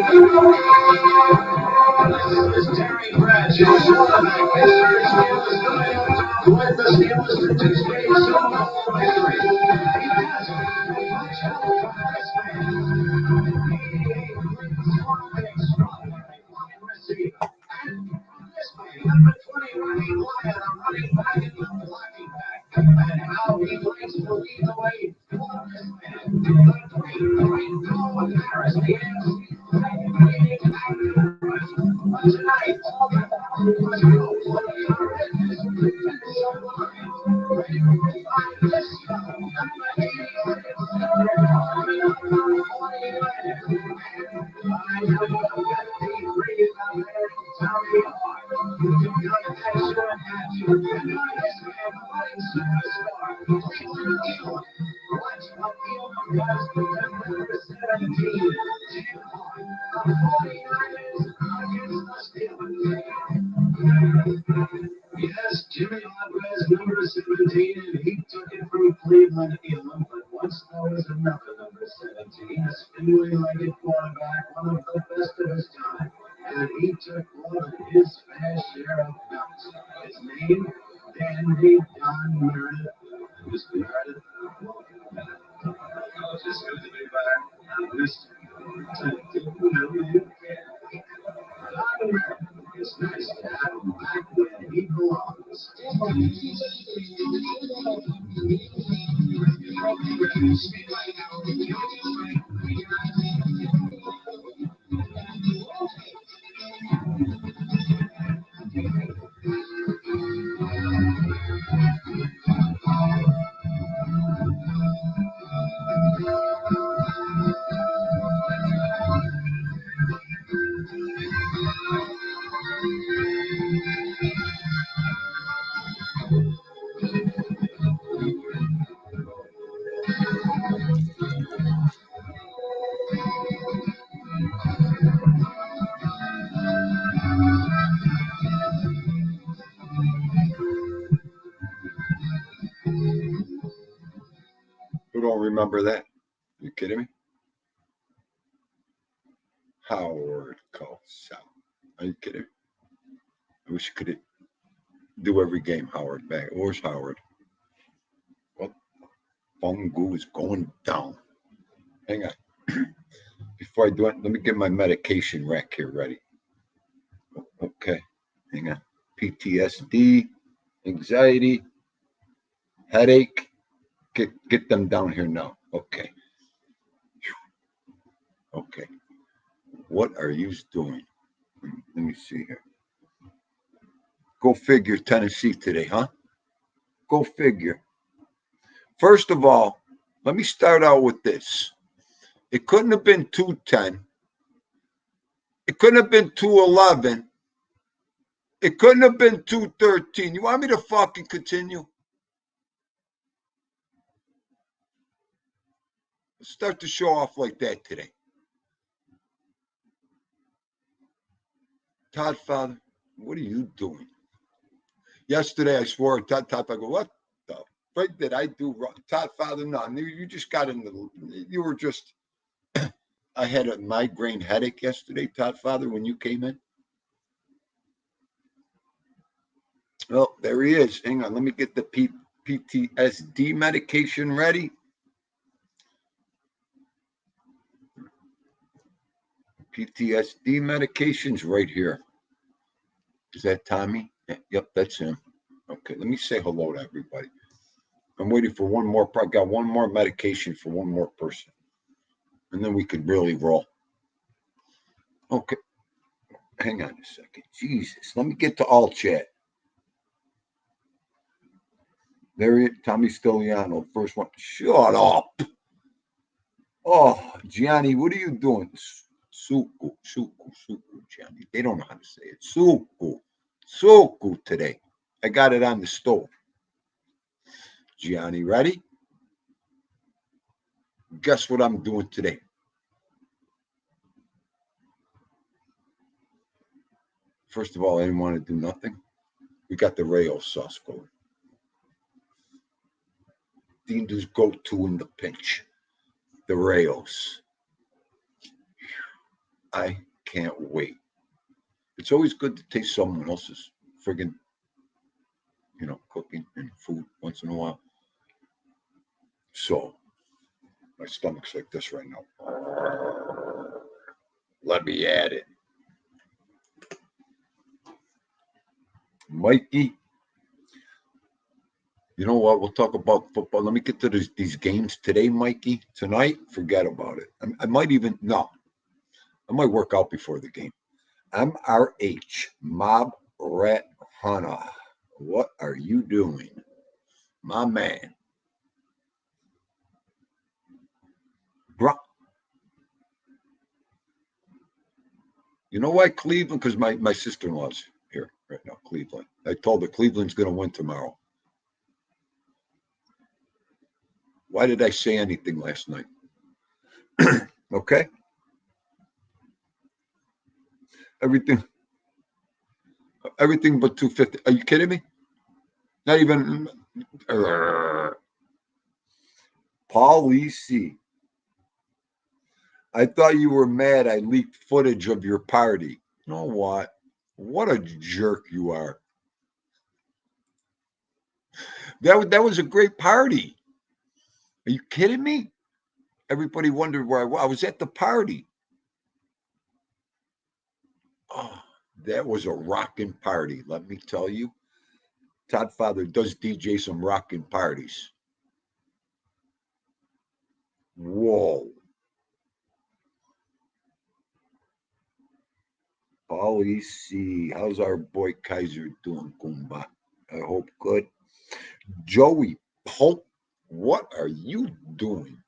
This is Terry Bradshaw, quarterback. Pittsburgh Steelers coming up to lead the Steelers to two-state Super Bowl victory. He has a touchdown pass man. 88 an extraordinary wide receiver. And this man, number 20, running wide, a running back and a blocking back. And how he likes to lead the way for this man. The great Cohen Harris, the NFC leading out of the rest. But tonight, all the must go for the Courage Defensive Line. Ready to find this number 88 coming up from 49. I know you got to be reading out there. Tommy Hart. You got to make sure that you and this man, the running superstar, Cleveland Eagle. Watch what Eagle does to number 17, Jim Hart. The 49ers against the Steelers. Yes, Jimmy Hart wears number 17, and he took it from Cleveland Eagle, but once there was another number 17, a spindly-legged quarterback, one of the best of his time, and he took more than his fair share of knocks. His name, Dandy Don Meredith. Mr. Meredith, oh, just good to be back. It's nice to have him back where he belongs. Who don't remember that? You kidding me? Howard Cosell. Are you kidding me? I wish you could do every game Howard back. Where's Howard? What? Fungu is going down. Hang on. Before I do it, let me get my medication rack here ready. Okay. Hang on. PTSD, anxiety, headache. Get them down here now. Okay. Okay. What are you doing? Let me see here. Go figure Tennessee today, huh? Go figure. First of all, let me start out with this. It couldn't have been 210. It couldn't have been 211. It couldn't have been 213. You want me to fucking continue? Let's start the show off like that today. Toddfather, what are you doing? Yesterday I swore at Todd. I go, what the frick did I do wrong? Toddfather, no, you just got you were just, I had a migraine headache yesterday, Toddfather, when you came in. Well, there he is. Hang on, let me get the PTSD medication ready. PTSD medication's right here. Is that Tommy? Yep, that's him. Okay, let me say hello to everybody. I'm waiting for one more. I got one more medication for one more person. And then we could really roll. Okay. Hang on a second. Jesus. Let me get to all chat. There he is. Tommy Stiliano. First one. Shut up. Oh, Gianni, what are you doing? Suku, Gianni. They don't know how to say it. Suku today. I got it on the stove. Gianni, ready? Guess what I'm doing today? First of all, I didn't want to do nothing. We got the Rayo sauce going. Dindo's go-to in the pinch. The Rayos. I can't wait. It's always good to taste someone else's friggin', cooking and food once in a while. So my stomach's like this right now. Let me add it. Mikey, you know what? We'll talk about football. Let me get to these games today, Mikey. Tonight, forget about it. I might even, no, I might work out before the game. MRH, Mob Rat Hunter. What are you doing? My man. Bro. You know why Cleveland? Because my sister-in-law's here right now, Cleveland. I told her Cleveland's going to win tomorrow. Why did I say anything last night? Okay? Everything but 250. Are you kidding me? Not even. Paulie C. I thought you were mad I leaked footage of your party. You know what? What a jerk you are. That was a great party. Are you kidding me? Everybody wondered where I was. I was at the party. Oh, that was a rocking party, let me tell you. Toddfather does DJ some rocking parties. Whoa. Paulie C. How's our boy Kaiser doing, Kumba? I hope good. Joey Pope, what are you doing?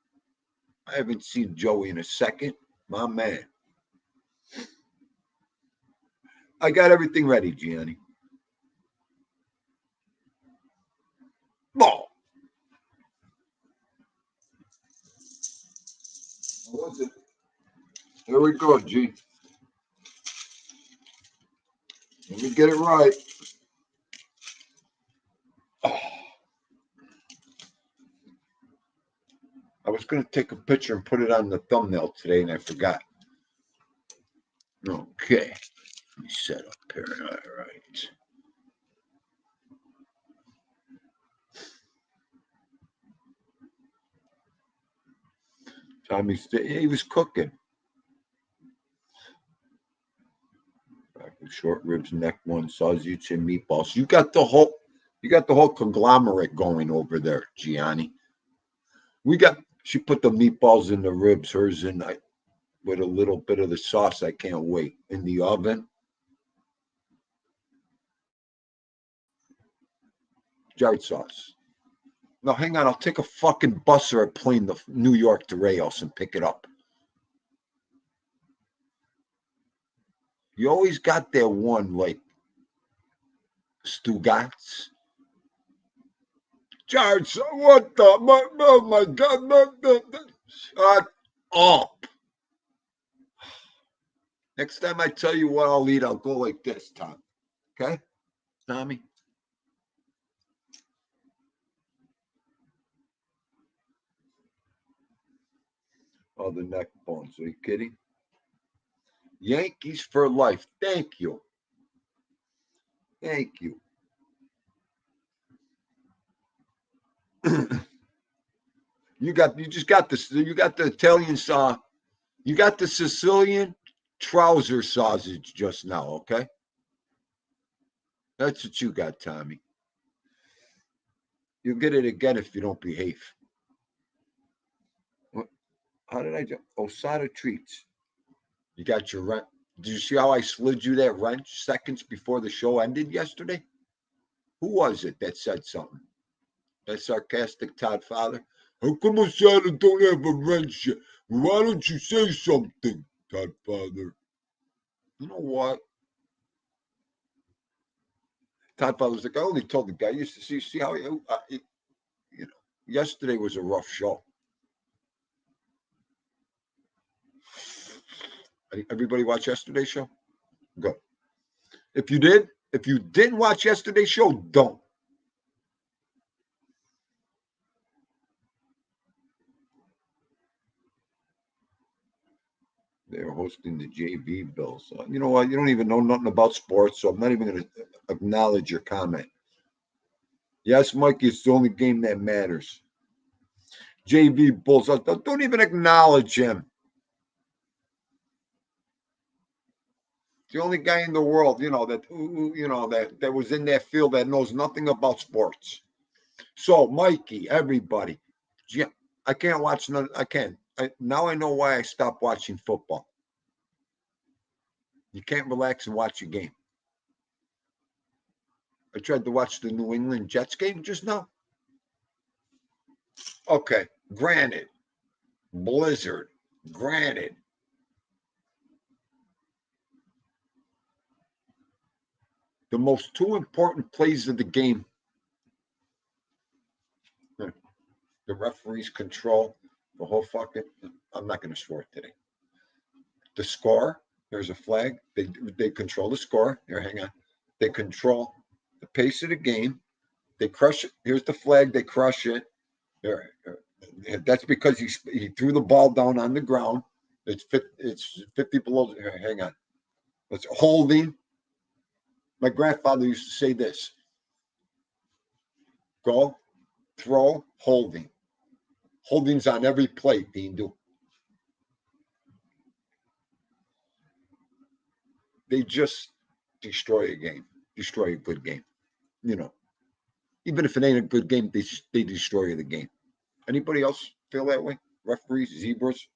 I haven't seen Joey in a second. My man. I got everything ready, Gianni. Ball. What was it? Here we go, G. Let me get it right. Oh, I was going to take a picture and put it on the thumbnail today, and I forgot. Okay. Let me set up here. All right. He was cooking. Short ribs, neck one, sausage, and meatballs. You got the whole conglomerate going over there, Gianni. She put the meatballs in the ribs, hers in with a little bit of the sauce. I can't wait. In the oven. Jarred sauce. No, hang on. I'll take a fucking bus or a plane to New York to Rayos and pick it up. You always got that one, like, Stugatz. Jarred sauce. What the? Oh, my God. Shut up. Next time I tell you what I'll eat, I'll go like this, Tom. Okay? Tommy? Oh, the neck bones. Are you kidding? Yankees for life. Thank you. Thank you. You just got this. You got the Italian saw. You got the Sicilian trouser sausage just now, okay? That's what you got, Tommy. You'll get it again if you don't behave. How did I do? Osada treats. You got your rent. Did you see how I slid you that wrench seconds before the show ended yesterday? Who was it that said something? That sarcastic Toddfather? How come Osada don't have a wrench yet? Why don't you say something, Toddfather? You know what? Toddfather was like, I only told the guy. You see how yesterday was a rough show. Everybody watch yesterday's show? Go. If you didn't watch yesterday's show, don't. They're hosting the JV Bills. You know what? You don't even know nothing about sports, so I'm not even going to acknowledge your comment. Yes, Mikey, it's the only game that matters. JV Bulls. Don't even acknowledge him. The only guy in the world, that was in that field that knows nothing about sports. So, Mikey, everybody, I can't watch none. I can't. Now I know why I stopped watching football. You can't relax and watch a game. I tried to watch the New England Jets game just now. Okay, granted, blizzard, granted. The most two important plays of the game, the referees control the whole fucking. I'm not going to swear today. The score, there's a flag. They control the score. Here, hang on. They control the pace of the game. They crush it. Here's the flag. They crush it. There. That's because he threw the ball down on the ground. It's 50 below. Here, hang on. It's holding. My grandfather used to say this: go, throw, holding. Holding's on every play, Dean. They just destroy a game, destroy a good game. Even if it ain't a good game, they destroy the game. Anybody else feel that way? Referees, zebras,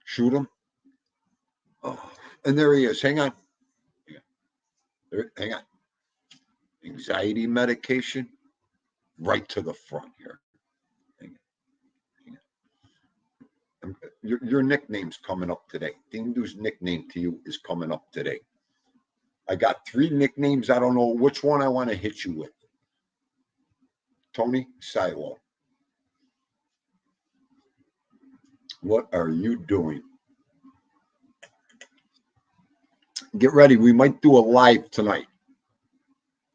shoot them. Oh, and there he is. Hang on. Hang on. Anxiety medication, right to the front here. Your nickname's coming up today. Dindu's nickname to you is coming up today. I got 3 nicknames. I don't know which one I want to hit you with. Tony Silo. What are you doing? Get ready. We might do a live tonight.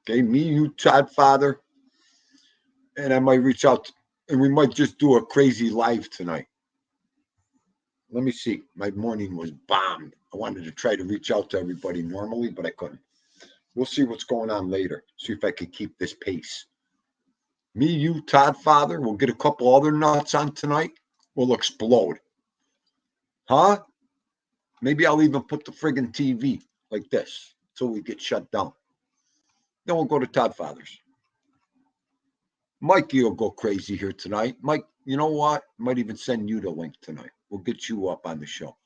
Okay, me, you, Toddfather, and I might reach out, and we might just do a crazy live tonight. Let me see. My morning was bombed. I wanted to try to reach out to everybody normally, but I couldn't. We'll see what's going on later. See if I can keep this pace. Me, you, Toddfather, we'll get a couple other nuts on tonight. We'll explode. Huh? Maybe I'll even put the friggin' TV like this until we get shut down. Then we'll go to Toddfather's. Mikey will go crazy here tonight. Mike, you know what? Might even send you the link tonight. We'll get you up on the show.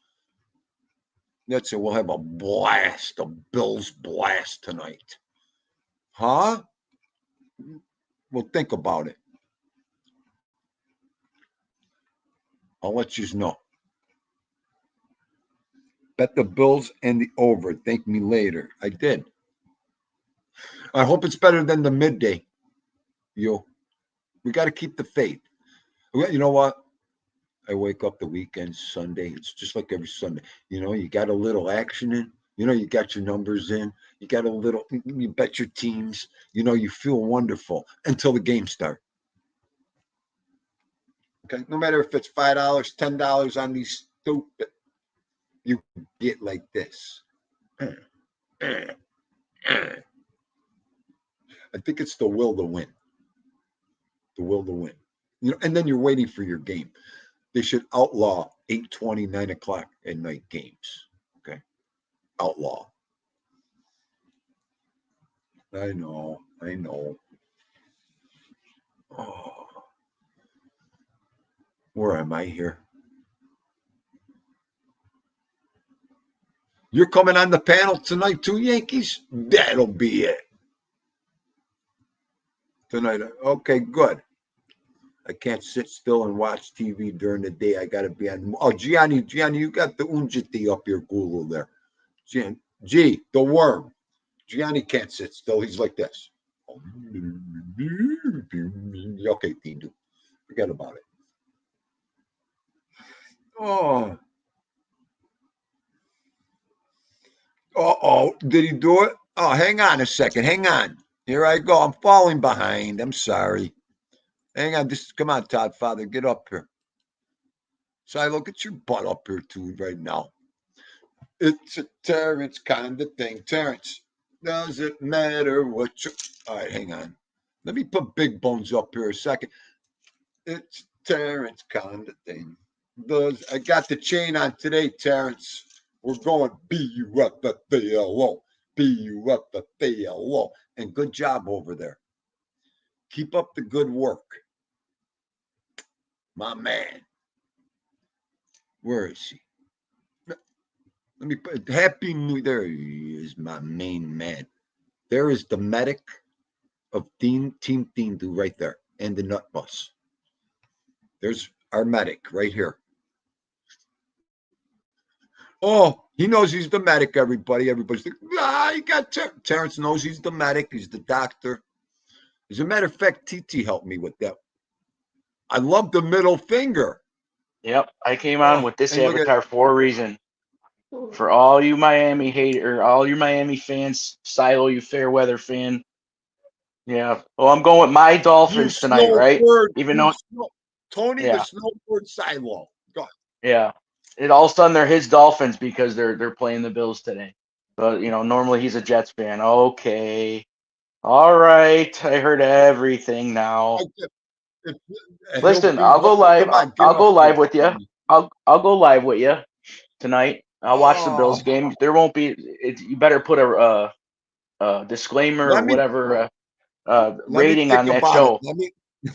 That's it. We'll have a blast, a Bills blast tonight. Huh? Well, think about it. I'll let you know. Bet the Bills and the over. Thank me later. I did. I hope it's better than the midday. We got to keep the faith. You know what? I wake up the weekend, Sunday. It's just like every Sunday. You got a little action in. You got your numbers in. You got a little, you bet your teams. You feel wonderful until the game starts. Okay? No matter if it's $5, $10 on these stupid, you get like this. I think it's the will to win. The will to win. And then you're waiting for your game. They should outlaw 8:20, 9 o'clock at night games. Okay? Outlaw. I know. Oh. Where am I here? You're coming on the panel tonight too, Yankees? That'll be it. Tonight. Okay, good. I can't sit still and watch TV during the day. I got to be on. Oh, Gianni, you got the unjiti up your Google there. G, the worm. Gianni can't sit still. He's like this. Okay, Dean, forget about it. Oh. Uh-oh. Did he do it? Oh, hang on a second. Hang on. Here I go. I'm falling behind. I'm sorry. Hang on. Come on, Toddfather. Get up here. Silo, get your butt up here too right now. It's a Terrence kind of thing. Terrence, does it matter what you... All right, hang on. Let me put Big Bones up here a second. It's Terrence kind of thing. I got the chain on today, Terrence. We're going B-U-F-F-A-L-O. B-U-F-F-A-L-O. And good job over there. Keep up the good work. My man. Where is he? Let me put Happy New... There he is, my main man. There is the medic of Team Theme right there. And the nut bus. There's our medic right here. Oh, he knows he's the medic, everybody. Everybody's like, you got Terrence knows he's the medic. He's the doctor. As a matter of fact, TT helped me with that. I love the middle finger. Yep, I came on with this and look avatar for a reason. For all you Miami hater, all your Miami fans, Silo, you fair weather fan. Yeah. Well, I'm going with my you Dolphins tonight, right? snowbird, Even though, Tony the yeah, snowbird Silo. Go ahead. yeah. It all of a sudden they're his Dolphins because they're playing the Bills today. But normally he's a Jets fan. Okay. All right. I heard everything now. If, he'll Listen, be I'll go live. come on, get I'll up go live here. with you. I'll go live with you tonight. I'll watch the Oh, Bills game. There won't be. You better put a disclaimer or let me whatever let me rating think on that about it. show.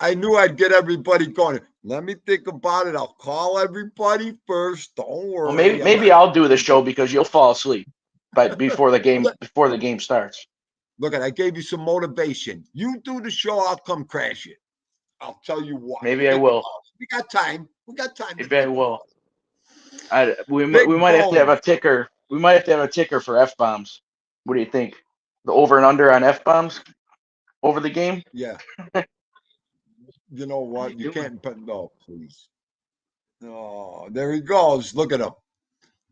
I knew I'd get everybody going. Let me think about it. I'll call everybody first. Don't Well, worry. maybe I'll do the show because you'll fall asleep, but before the game starts. Look, I gave you some motivation. You do the show, I'll come crash it. I'll tell you what. Maybe I Think will. about it. We got time. We got time to Maybe I think will. about it. We Big might have to have Bones. a ticker. We might have to have a ticker for F bombs. What do you think? The over and under on F bombs over the game. Yeah. You know What are you what? You doing? can't put no, please. Oh, there he goes. Look at him.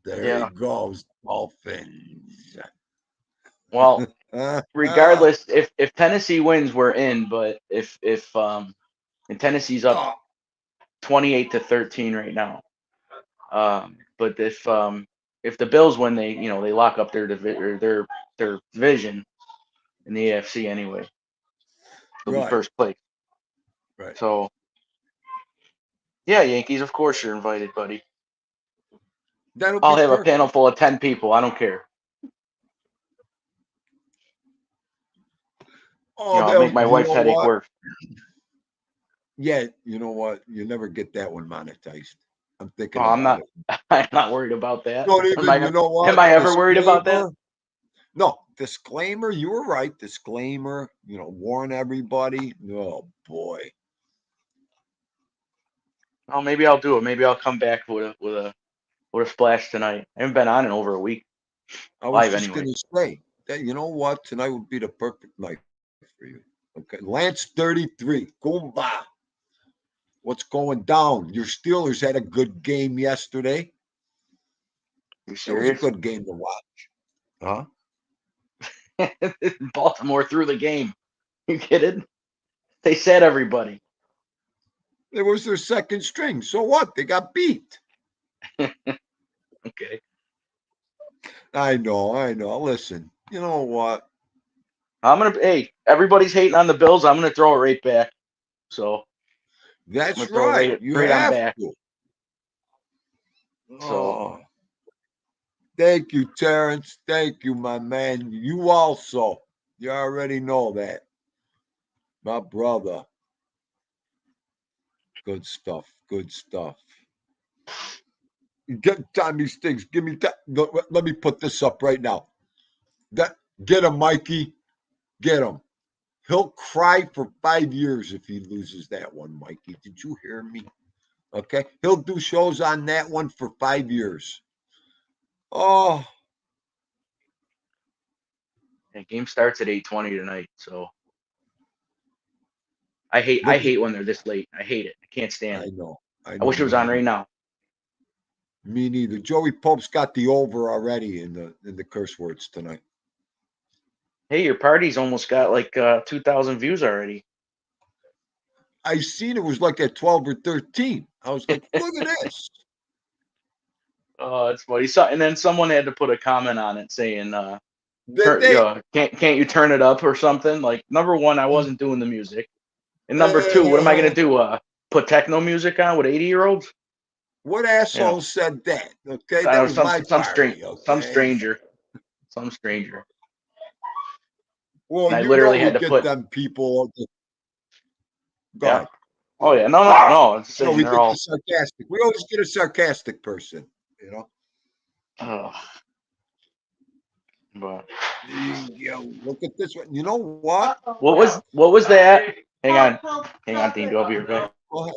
There he Yeah. goes. Dolphins. Well, Ah, regardless, if Tennessee wins, we're in. But if and Tennessee's up oh, 28-13 right now. But if the Bills win, they lock up their division in the AFC anyway. They'll be right, first place. right. So yeah, Yankees, of course you're invited, buddy. That'll I'll be have a perfect. panel full of 10 people. I don't care. Oh, I'll make my you wife's know headache what? worse. Yeah, you know what? You never get that one monetized. I'm thinking No, I'm about not. it. I'm not worried about that. Don't Am even, I? you know Am what? I ever worried about that? Disclaimer. No, disclaimer. You were right. Disclaimer. Warn everybody. Oh boy. Oh, maybe I'll do it. Maybe I'll come back with a splash tonight. I haven't been on in over a week, I was live just anyway. gonna say that. You know what? Tonight would be the perfect night for you. Okay, Lance 33. Goomba. What's going down? Your Steelers had a good game yesterday. You It was a serious? good game to watch. Huh? Baltimore threw the game. You kidding? They said everybody. It was their second string. So what? They got beat. Okay. I know. Listen, you know what? Hey, everybody's hating on the Bills. I'm gonna throw it right back. So I'm That's gonna throw it right. right, You right on have back. to. So Oh, thank you, Terrence. Thank you, my man. You also. You already know that. My brother. Good stuff. Good stuff. Get time these things. Give me that. Let me put this up right now. Get him, Mikey. Get him. He'll cry for 5 years if he loses that one, Mikey. Did you hear me? Okay. He'll do shows on that one for 5 years. Oh, the game starts at 8:20 tonight. So I look, hate when they're this late. I hate it. I can't stand I it. know. I I know. wish it was Me on neither. right now. Me neither. Joey Pope's got the over already in the curse words tonight. Hey, your party's almost got like 2,000 views already. I seen it was like at 12 or 13. I was like, look at this. Oh, it's funny. So, and then someone had to put a comment on it saying, That they can't you turn it up or something? Like, number one, I wasn't doing the music. And number two, what am I gonna do? Put techno music on with 80-year-olds? what You know, asshole said that? Okay, I that don't know, was my party. some Okay. stranger. Some stranger. Well, And I you know literally we had to get put, them people. Go yeah. ahead. Oh yeah, no. I'm just No, saying we they're get all. the sarcastic. We always get a sarcastic person. You know. Oh, but You look at this one. You know what? what was that? Hang on, Dean. Go over here. Go. Go ahead.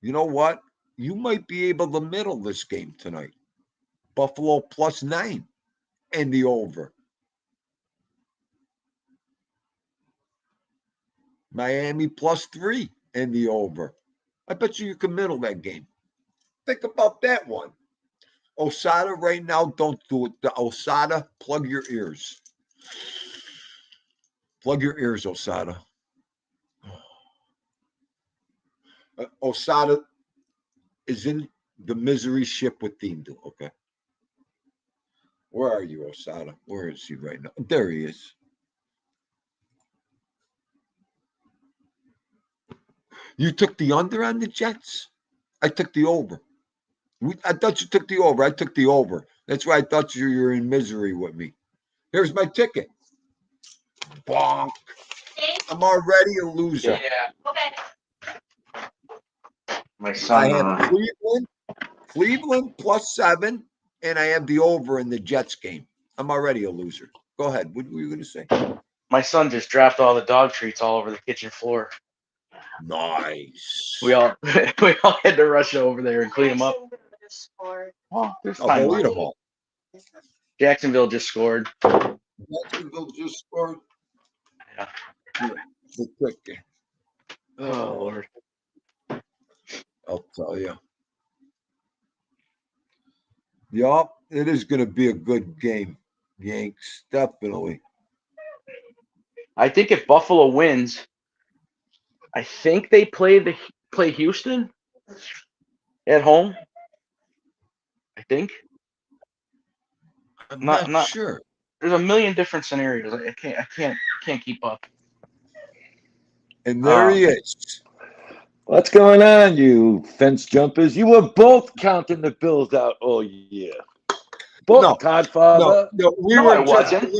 You know what? You might be able to middle this game tonight. Buffalo +9 and the over. Miami +3 and the over. I bet you can middle that game. Think about that one. Osada right now, don't do it. The Osada, plug your ears. Plug your ears, Osada. Osada is in the misery ship with Dindu, okay? Where are you, Osada? Where is he right now? There he is. You took the under on the Jets? I took the over. I thought you took the over. I took the over. That's why I thought you were in misery with me. Here's my ticket. Bonk. I'm already a loser. Yeah. Okay. My I son. have Cleveland +7, and I have the over in the Jets game. I'm already a loser. Go ahead. What were you going to say? My son just dropped all the dog treats all over the kitchen floor. Nice. We all we all had to rush over there and clean them up. Oh, there's time Go eat left. them all. Jacksonville just scored. Jacksonville just scored. Yeah. The quick. Oh Lord. I'll tell you. Yup, it is going to be a good game, Yanks. Definitely. I think if Buffalo wins, I think they play Houston at home. I think. I'm I'm not not. sure. There's a million different scenarios. I can't keep up. And there he is. What's going on, you fence jumpers? You were both counting the Bills out all year. Both No, Toddfather. we No, were I just wasn't.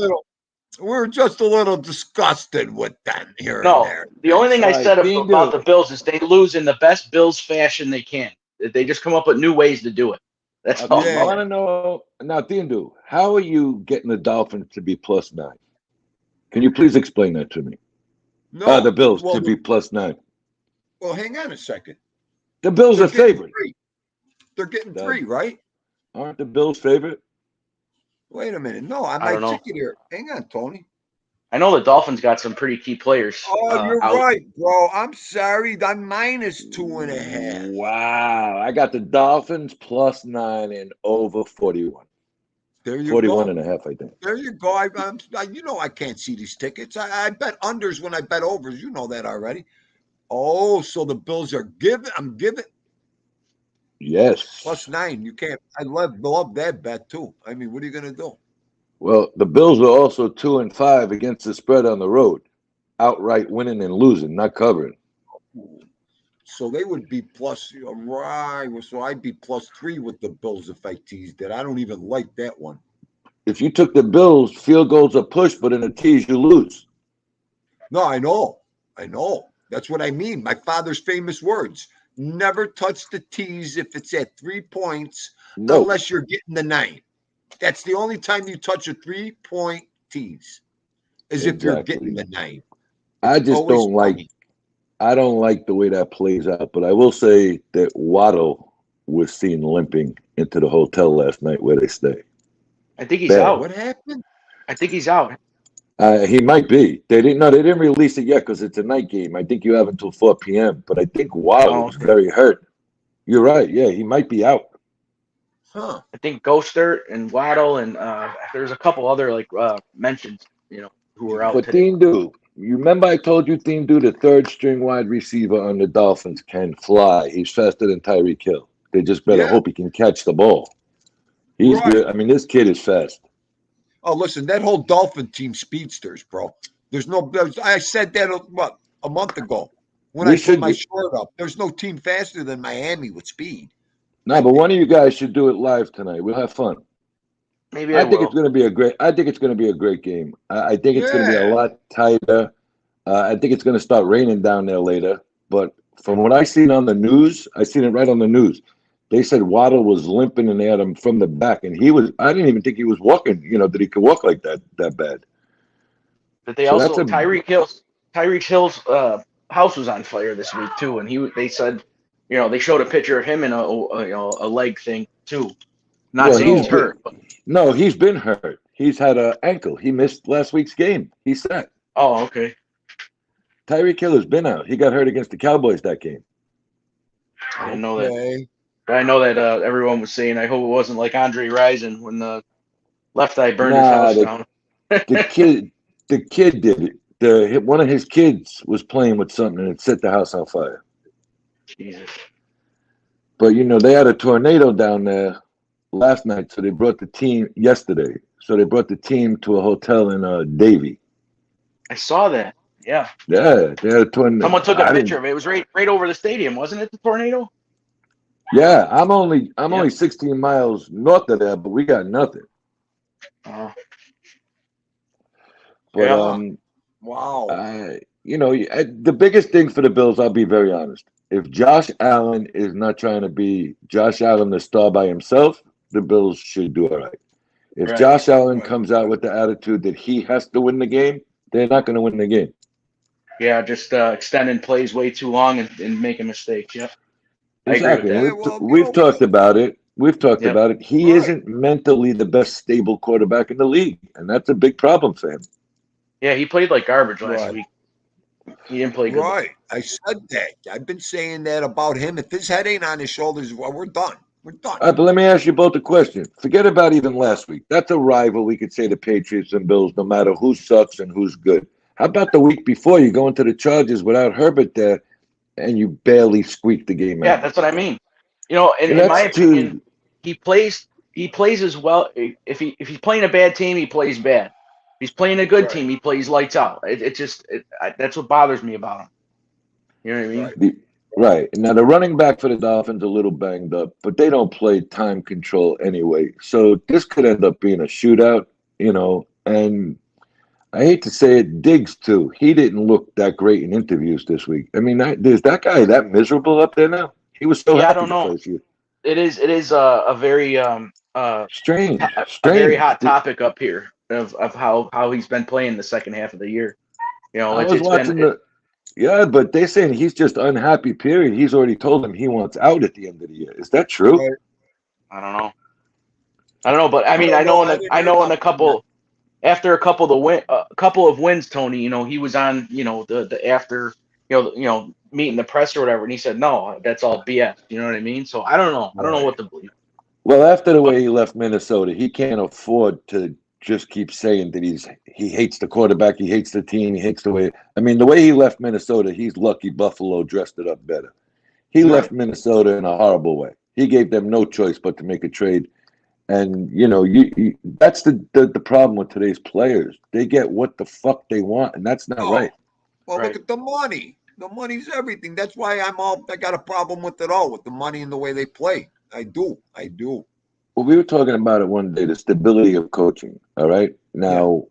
we were just a little disgusted with them here and No, there. the only thing I Right, said Dean about do. the Bills is they lose in the best Bills fashion they can. They just come up with new ways to do it. That's Okay, all. I want to know now, Dindu, how are you getting the Dolphins to be +9? Can you please explain that to me? No, The Bills to be +9. well, hang on a second. The Bills They're are getting favorite. 3. They're getting 3, right? Aren't the Bills favorite? Wait a minute. No, on I my don't know. ticket here. Hang on, Tony. I know the Dolphins got some pretty key players. Oh, you're Out. right, bro. I'm sorry. I'm -2.5. Wow. I got the Dolphins +9 and over 41. There you 41 go. and a half, I think. There you go. You know I can't see these tickets. I bet unders when I bet overs. You know that already. Oh, so the Bills are giving. I'm giving Yes. +9. You can't. I love that bet too. I mean, what are you going to do? Well, the Bills are also 2-5 against the spread on the road, outright winning and losing, not covering. So they would be plus, right? So I'd be +3 with the Bills if I teased it. I don't even like that one. If you took the Bills, field goals are push, but in a tease, you lose. No, I know. That's what I mean. My father's famous words: never touch the tees if it's at 3 points, No. unless you're getting the 9. That's the only time you touch a 3-point tease, is if you're getting the 9. I It's just always don't funny. I don't like the way that plays out, but I will say that Waddle was seen limping into the hotel last night where they stay. I think he's Bad. out. What happened? I think he's out. He might be. They didn't release it yet because it's a night game. I think you have until 4 p.m. But I think Waddle was very hurt. You're right. Yeah, he might be out. Huh? I think Ghoster and Waddle and there's a couple other mentions, who were out But today. Dean, dude, You remember I told you, Theme Dude, the third string wide receiver on the Dolphins can fly. He's faster than Tyreek Hill. They just better Yeah, hope he can catch the ball. He's right. good. I mean, this kid is fast. Oh, listen, that whole Dolphin team speedsters, bro. There's no. I said that a month ago when I We put my should. shirt up. There's no team faster than Miami with speed. No, I but one think. of you guys should do it live tonight. We'll have fun. Maybe I I think it's will. going to be a great. I think it's going to be a great game. I think it's going to be a Yeah. lot tighter. I think it's going to start raining down there later. But from what I seen on the news, I seen it right on the news. They said Waddle was limping and they had him from the back, and he was. I didn't even think he was walking. That he could walk like that bad. But they So that's also a Tyreek Hill's house was on fire this week too, and they said, they showed a picture of him in a leg thing too. Not well. saying he's He's Really? hurt, been but no. He's been hurt. He's had an ankle. He missed last week's game. He sat. oh, okay. Tyreek Hill has been out. He got hurt against the Cowboys that game. I didn't know that. Okay. But I know that everyone was saying, I hope it wasn't like Andre Rison when the left eye burned his Nah, house down. the kid did it. One of his kids was playing with something and it set the house on fire. Jesus. But they had a tornado down there last night, so they brought the team yesterday. So they brought the team to a hotel in Davie. I saw that. Yeah. Yeah, they had a tornado. Someone took a I picture didn't. of it. It was right over the stadium, wasn't it? The tornado. Yeah, I'm Yeah. only 16 miles north of there, but we got nothing. Oh. But Yeah. Wow. the biggest thing for the Bills, I'll be very honest. If Josh Allen is not trying to be Josh Allen the star by himself, the Bills should do all right. If Right. Josh Allen Right. comes out with the attitude that he has to win the game, they're not going to win the game. Yeah, just extending plays way too long and making mistakes. Yep. I agree with Exactly. And that. Yeah. Well, we've talked about it. We've talked Yep. about it. He right. isn't mentally the best stable quarterback in the league, and that's a big problem for him. Yeah, he played like garbage last Right. week. He didn't play good. Right. I said that. I've been saying that about him. If his head ain't on his shoulders, well, we're done. We're done. All right, but let me ask you both a question. Forget about even last week. That's a rival. We could say the Patriots and Bills, no matter who sucks and who's good. How about the week before you go into the Chargers without Herbert there and you barely squeak the game Yeah, out? that's what I mean. In my That's opinion, too. he plays as well. If he's playing a bad team, he plays bad. If he's playing a good Right. team, he plays lights out. That's what bothers me about him. You know what I mean? Right. Right. Now, the running back for the Dolphins a little banged up, but they don't play time control anyway. So this could end up being a shootout, and I hate to say it, Diggs too. He didn't look that great in interviews this week. I mean, is that guy that miserable up there now? He was so Yeah, I happy don't the know. first year. It is a very Strange, a very strange. hot topic up here of how he's been playing the second half of the year. I It's was it's been watching yeah, but they're saying he's just unhappy, period. He's already told them he wants out at the end of the year. Is that true? Right. I don't know. I don't know, but I I mean, don't know. I didn't I hear know in a nothing from him. couple after a couple of wins, Tony, he was on, the after, meeting the press or whatever, and he said, no, that's all BS. You know what I mean? So I don't know. I don't know Right. what to believe. Well, after the But way he left Minnesota, he can't afford to just keep saying that he hates the quarterback, he hates the team, he hates the way. I mean, the way he left Minnesota, he's lucky Buffalo dressed it up better. He right, left Minnesota in a horrible way. He gave them no choice but to make a trade. And that's the problem with today's players. They get what the fuck they want, and that's not Oh, right. well, look right. at the money. The money's everything. That's why I got a problem with it all, with the money and the way they play. I do. I do. Well, we were talking about it one day, the stability of coaching. All right. Now,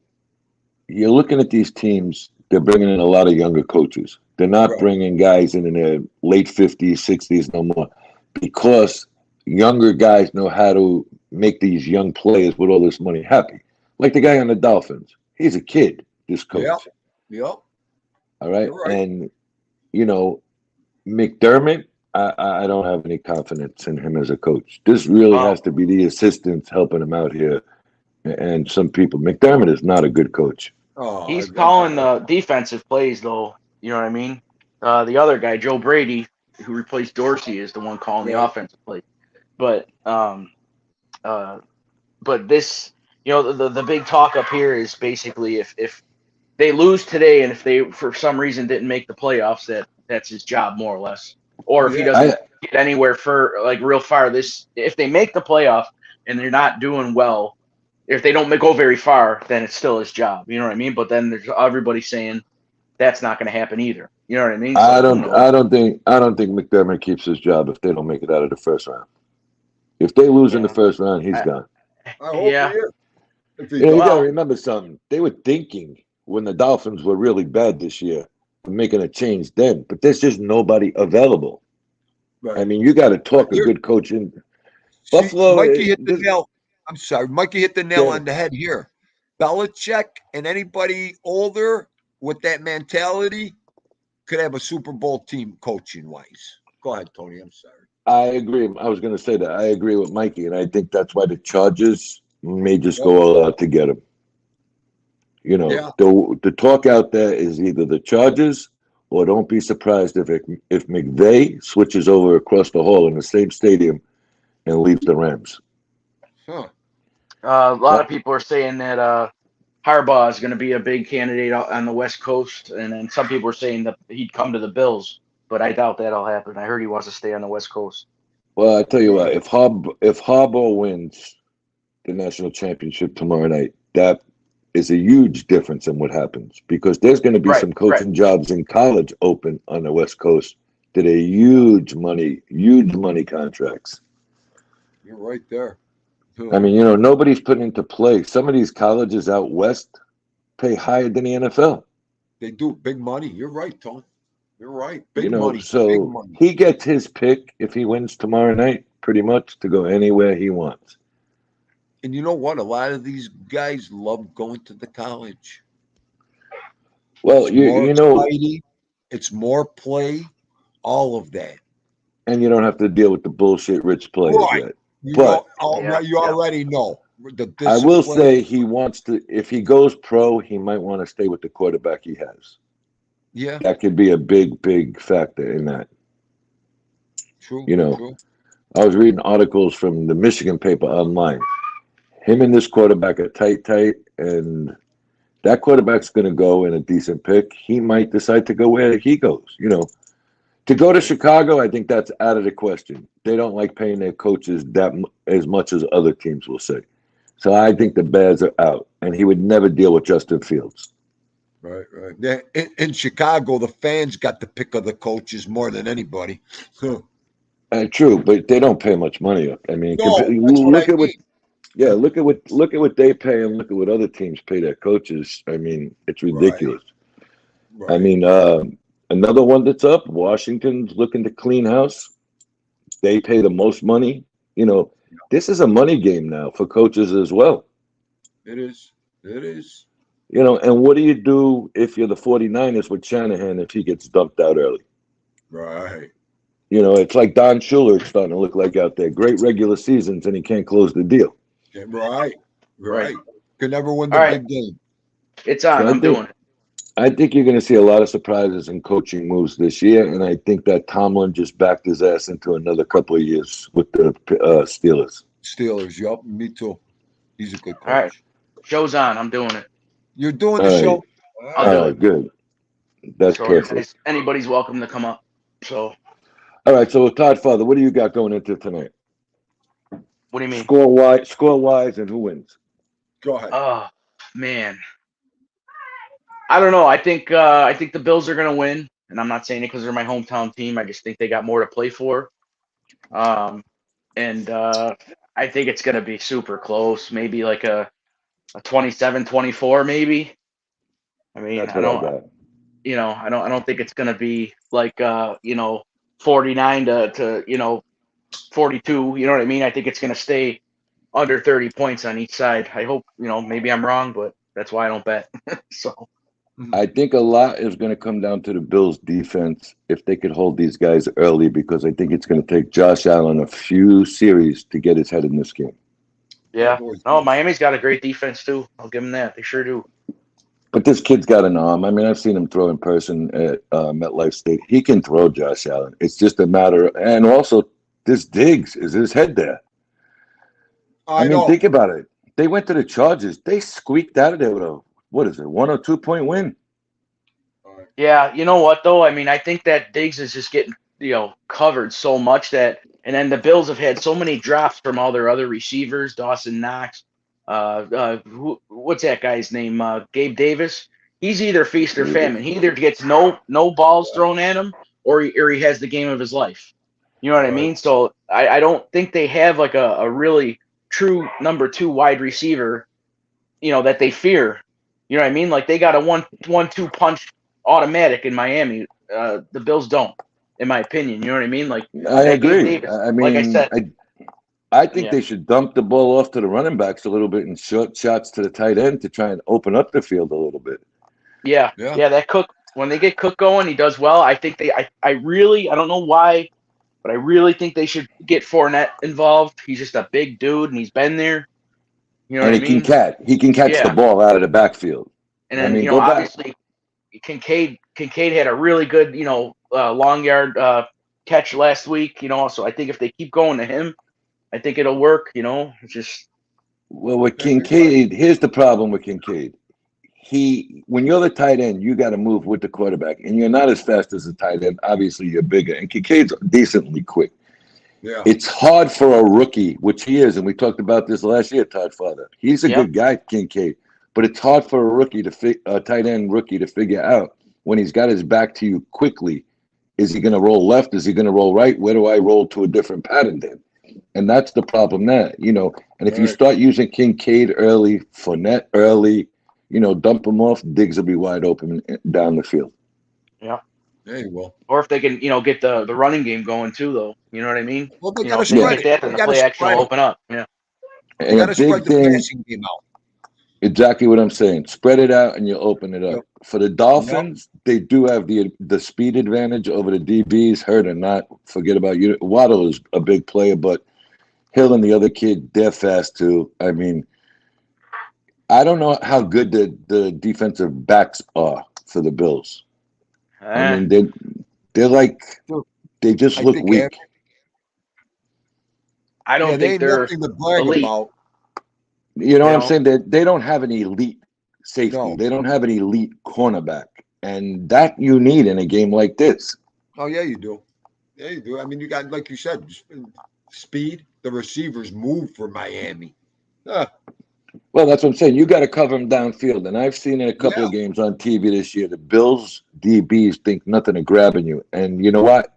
you're looking at these teams, they're bringing in a lot of younger coaches. They're not Right. bringing guys in their late 50s, 60s no more because younger guys know how to make these young players with all this money happy. Like the guy on the Dolphins. He's a kid, this coach. Yep. Yep. All right. You're right. And, McDermott, I don't have any confidence in him as a coach. This really Oh, has to be the assistants helping him out here and some people. McDermott is not a good coach. Oh, he's calling defensive plays though. You know what I mean? The other guy, Joe Brady, who replaced Dorsey, is the one calling the right. offensive plays. But but this, the big talk up here is basically if they lose today, and if they for some reason didn't make the playoffs, that's his job more or less. Or if he Yeah. doesn't get anywhere for like real far, if they make the playoff and they're not doing well, if they don't go very far, then it's still his job. You know what I mean? But then there's everybody saying that's not going to happen either. You know what I mean? So I who don't. knows? I don't think. I don't think McDermott keeps his job if they don't make it out of the first round. If they lose in the Yeah. first round, he's I- gone. I hope Yeah. he is. If he You know, you got Well- to remember something. They were thinking when the Dolphins were really bad this year, of making a change then, but there's just nobody available. right. I mean, you got to talk a You're- good coach in See, Buffalo. Mikey hit the this- nail. I'm sorry, Mikey hit the nail Go on ahead. the head here. Belichick and anybody older with that mentality could have a Super Bowl team coaching wise. Go ahead, Tony. I'm sorry. I agree. I was going to say that. I agree with Mikey, and I think that's why the Chargers may just Yep. go all out to get him. You know, Yeah. the talk out there is either the Chargers or don't be surprised if McVay switches over across the hall in the same stadium and leaves the Rams. Huh. A lot of people are saying that Harbaugh is going to be a big candidate on the West Coast, and then some people are saying that he'd come to the Bills, but I doubt that'll happen. I heard he wants to stay on the West Coast. Well, I tell you what, if Harbaugh wins the national championship tomorrow night, that is a huge difference in what happens because there's going to be some coaching jobs in college open on the West Coast that are huge money contracts. You're right there. I mean, you know, nobody's putting into play. Some of these colleges out west pay higher than the NFL. They do big money. You're right, Tony. You're right. Big You know, money. Big so money. he gets his pick if he wins tomorrow night, pretty much, to go anywhere he wants. And you know what? A lot of these guys love going to the college. Well, It's more you know, exciting. It's more play. All of that. and you don't have to deal with the bullshit rich players Right. yet. You But- already know. The I will discipline. say he wants to, if he goes pro, he might want to stay with the quarterback he has. Yeah, That could be a big factor in that. true. You know, true. I was reading articles from the Michigan paper online. Him and this quarterback are tight, and that quarterback's going to go in a decent pick. He might decide to go where he goes. You know, to go to Chicago, I think that's out of the question. They don't like paying their coaches as much as other teams will say. So I think the Bears are out, and he would never deal with Justin Fields. Right. Yeah, in Chicago, the fans got the pick of the coaches more than anybody. True, but they don't pay much money. I mean, No, that's look what I at what. mean. Yeah, look at what they pay and look at what other teams pay their coaches. I mean, it's ridiculous. Right. I mean, another one that's up, Washington's looking to clean house. They pay the most money. You know, this is a money game now for coaches as well. It is. It is. You know, and what do you do if you're the 49ers with Shanahan if he gets dumped out early? Right. You know, it's like Don Shula it's starting to look like out there. Great regular seasons and he can't close the deal. Yeah, right. Right. Could never win the All right. big game. It's on. So I'm doing it. I think you're going to see a lot of surprises and coaching moves this year, and I think that Tomlin just backed his ass into another couple of years with the Steelers. Steelers. Yup. Me too. He's a good coach. All right. Show's on. I'm doing it. You're doing All the right. show. I'll do it. Good. That's So perfect. anybody's welcome to come up. So All right, so Toddfather, what do you got going into tonight? what do you mean? Score wise, and who wins? Go ahead. Oh man, I don't know. I think the Bills are gonna win, and I'm not saying it because they're my hometown team. I just think they got more to play for. And I think it's gonna be super close. Maybe like a 27-24, maybe. I mean, That's I what don't. I got. You know, I don't think it's gonna be like 49 to 42. You know what I mean? I think it's gonna stay under 30 points on each side. I hope, maybe I'm wrong, but that's why I don't bet. So I think a lot is going to come down to the Bills' defense if they could hold these guys early, because I think it's going to take Josh Allen a few series to get his head in this game. yeah. No, Miami's got a great defense too. I'll give them that. They sure do. But this kid's got an arm. I mean, I've seen him throw in person at MetLife Stadium. He can throw, Josh Allen. It's just a matter of, and also this Diggs, is his head there? I mean, know. think about it. They went to the Chargers. They squeaked out of there with a what is it, 1 or 2 point win? All right. Yeah, you know what though? I mean, I think that Diggs is just getting covered so much that, and then the Bills have had so many drops from all their other receivers, Dawson Knox, what's that guy's name? Gabe Davis. He's either feast or famine. He either gets no balls thrown at him, or he has the game of his life. You know what I Right. mean? So I don't think they have like a really true number 2 wide receiver, that they fear. You know what I mean? Like they got a 1-2 punch automatic in Miami. The Bills don't, in my opinion. You know what I mean? Like I that Gabe agree. Davis. I Like I mean, said, I think yeah, they should dump the ball off to the running backs a little bit and short shots to the tight end to try and open up the field a little bit. yeah. Yeah. That Cook, when they get Cook going, he does well. I think I really, I don't know why, but I really think they should get Fournette involved. He's just a big dude and he's been there. You know what And I mean? he can catch the Yeah. ball out of the backfield. And I then, mean, go back. obviously Kincaid had a really good, long yard catch last week, so I think if they keep going to him, I think it'll work, it's just, Well, with Yeah, you're right. Kincaid, here's the problem with Kincaid. When you're the tight end, you got to move with the quarterback, and you're not as fast as the tight end. Obviously, you're bigger, and Kincaid's decently quick. Yeah. It's hard for a rookie, which he is, and we talked about this last year, Toddfather. He's a yeah, good guy, Kincaid, but it's hard for a tight end rookie to figure out when he's got his back to you quickly. Is he going to roll left? Is he going to roll right? Where do I roll to a different pattern then? And that's the problem there, And if you Right. start using Kincaid early, Fournette early, dump him off, Diggs will be wide open down the field. yeah. Yeah, you will. Or if they can, get the running game going too, though. You know what I mean? Well, they If gotta they can spread get it. that, They then the gotta play action spread will it. open up. Yeah. They And a gotta spread big the thing, passing game out. exactly what I'm saying. Spread it out and you open it up. Yep. For the Dolphins, they do have the speed advantage over the DBs. Hurt or not, forget about you. Waddle is a big player, but Hill and the other kid, they're fast too. I mean, I don't know how good the defensive backs are for the Bills. I mean, they're like they just I look think weak. I don't Yeah, they think ain't they're nothing to brag elite. about. You know what I'm know? saying? They don't have an elite safety. No. They don't have an elite cornerback, and that you need in a game like this. Oh yeah, you do. Yeah, you do. I mean, you got, like you said, speed. The receivers move for Miami. Well, that's what I'm saying. You got to cover them downfield, and I've seen in a couple Yeah. of games on TV this year, the Bills DBs think nothing of grabbing you, and you know what?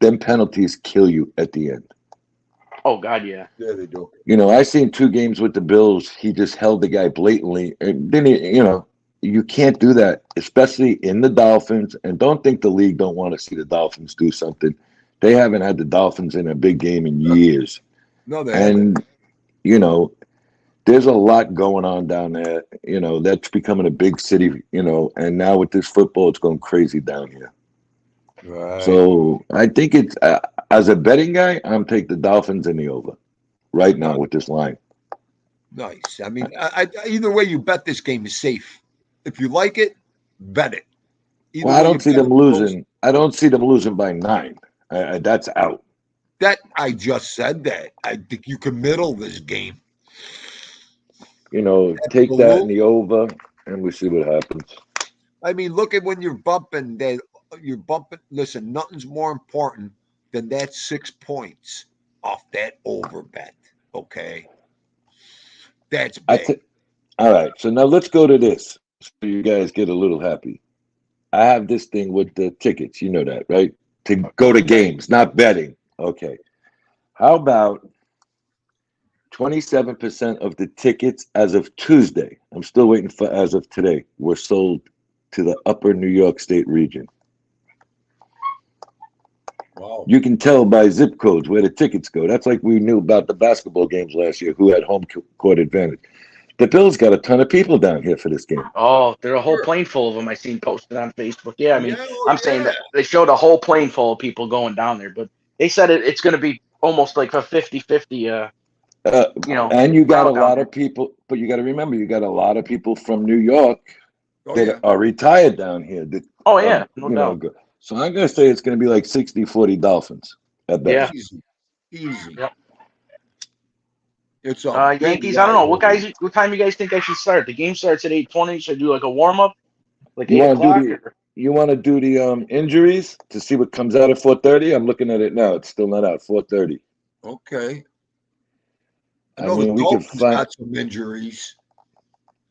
Them penalties kill you at the end. Oh God, yeah. Yeah, they do. I seen 2 games with the Bills. He just held the guy blatantly, and then you can't do that, especially in the Dolphins. And don't think the league don't want to see the Dolphins do something. They haven't had the Dolphins in a big game in years, No, they haven't. and there's a lot going on down there. That's becoming a big city. And now with this football, it's going crazy down here. Right. So I think it's as a betting guy, I'm taking the Dolphins in the over right now with this line. Nice. I mean, either way you bet, this game is safe. If you like it, bet it. Either Well, I way you don't see bet them it goes. losing. I don't see them losing by 9. That's out. That I just said that. I think you can middle this game. Take that in the over, and we see what happens. I mean, look at when you're bumping that. You're bumping. Listen, nothing's more important than that 6 points off that over bet. Okay, that's big. All right, so now let's go to this, so you guys get a little happy. I have this thing with the tickets. You know that, right? To go to games, not betting. Okay. How about 27% of the tickets as of Tuesday? I'm still waiting for as of today. Were sold to the upper New York State region. Wow. You can tell by zip codes where the tickets go. That's like we knew about the basketball games last year, who had home court advantage. The Bills got a ton of people down here for this game. Oh, there's a whole plane full of them I seen posted on Facebook. Yeah, I mean, Yeah, I'm saying that they showed a whole plane full of people going down there, but they said it's going to be almost like a 50-50, And you got a crowd down lot there. of people, but you got to remember, you got a lot of people from New York Oh, that yeah. are retired down here. That, Oh yeah, no doubt. go. So I'm going to say it's going to be like 60-40 Dolphins. I bet. Yeah. Easy. Yep. It's a big Yankees. I don't know. What rivalry. time you guys think I should start? The game starts at 8:20. Should I do like a warm up, like You 8 want to do o'clock? the Or? you want to do the injuries to see what comes out at 4:30? I'm looking at it now. It's still not out. 4:30. Okay. I I know the mean, we could Dolphins find. got some injuries.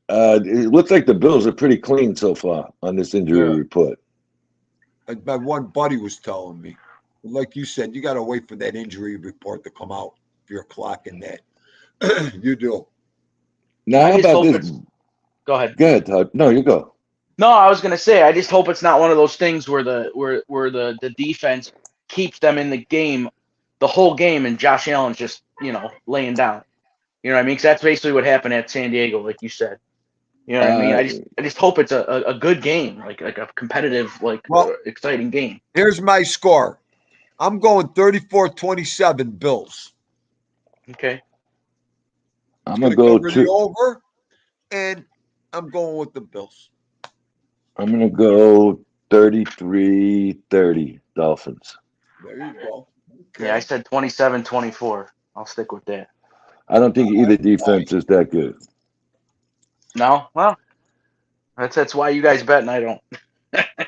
It looks like the Bills are pretty clean so far on this injury Yeah. report. My one buddy was telling me. Like you said, you got to wait for that injury report to come out if you're clocking that. You do. Now, I how just about hope this? it's. Go ahead. Go ahead, Todd. No, you go. No, I was gonna say I just hope it's not one of those things where the defense keeps them in the game, the whole game, and Josh Allen's just laying down. You know what I mean? Because that's basically what happened at San Diego, like you said. You know what I mean? Uh, I just hope it's a good game, like a competitive, Well, exciting game. here's my score. I'm going 34-27 Bills. Okay. I'm Going gonna to go cover the to. over, and I'm going with the Bills. I'm gonna go 33-30 Dolphins. There you go. Okay. Yeah, I said 27-24. I'll stick with that. I don't think either defense is that good. No, well, that's why you guys bet and I don't.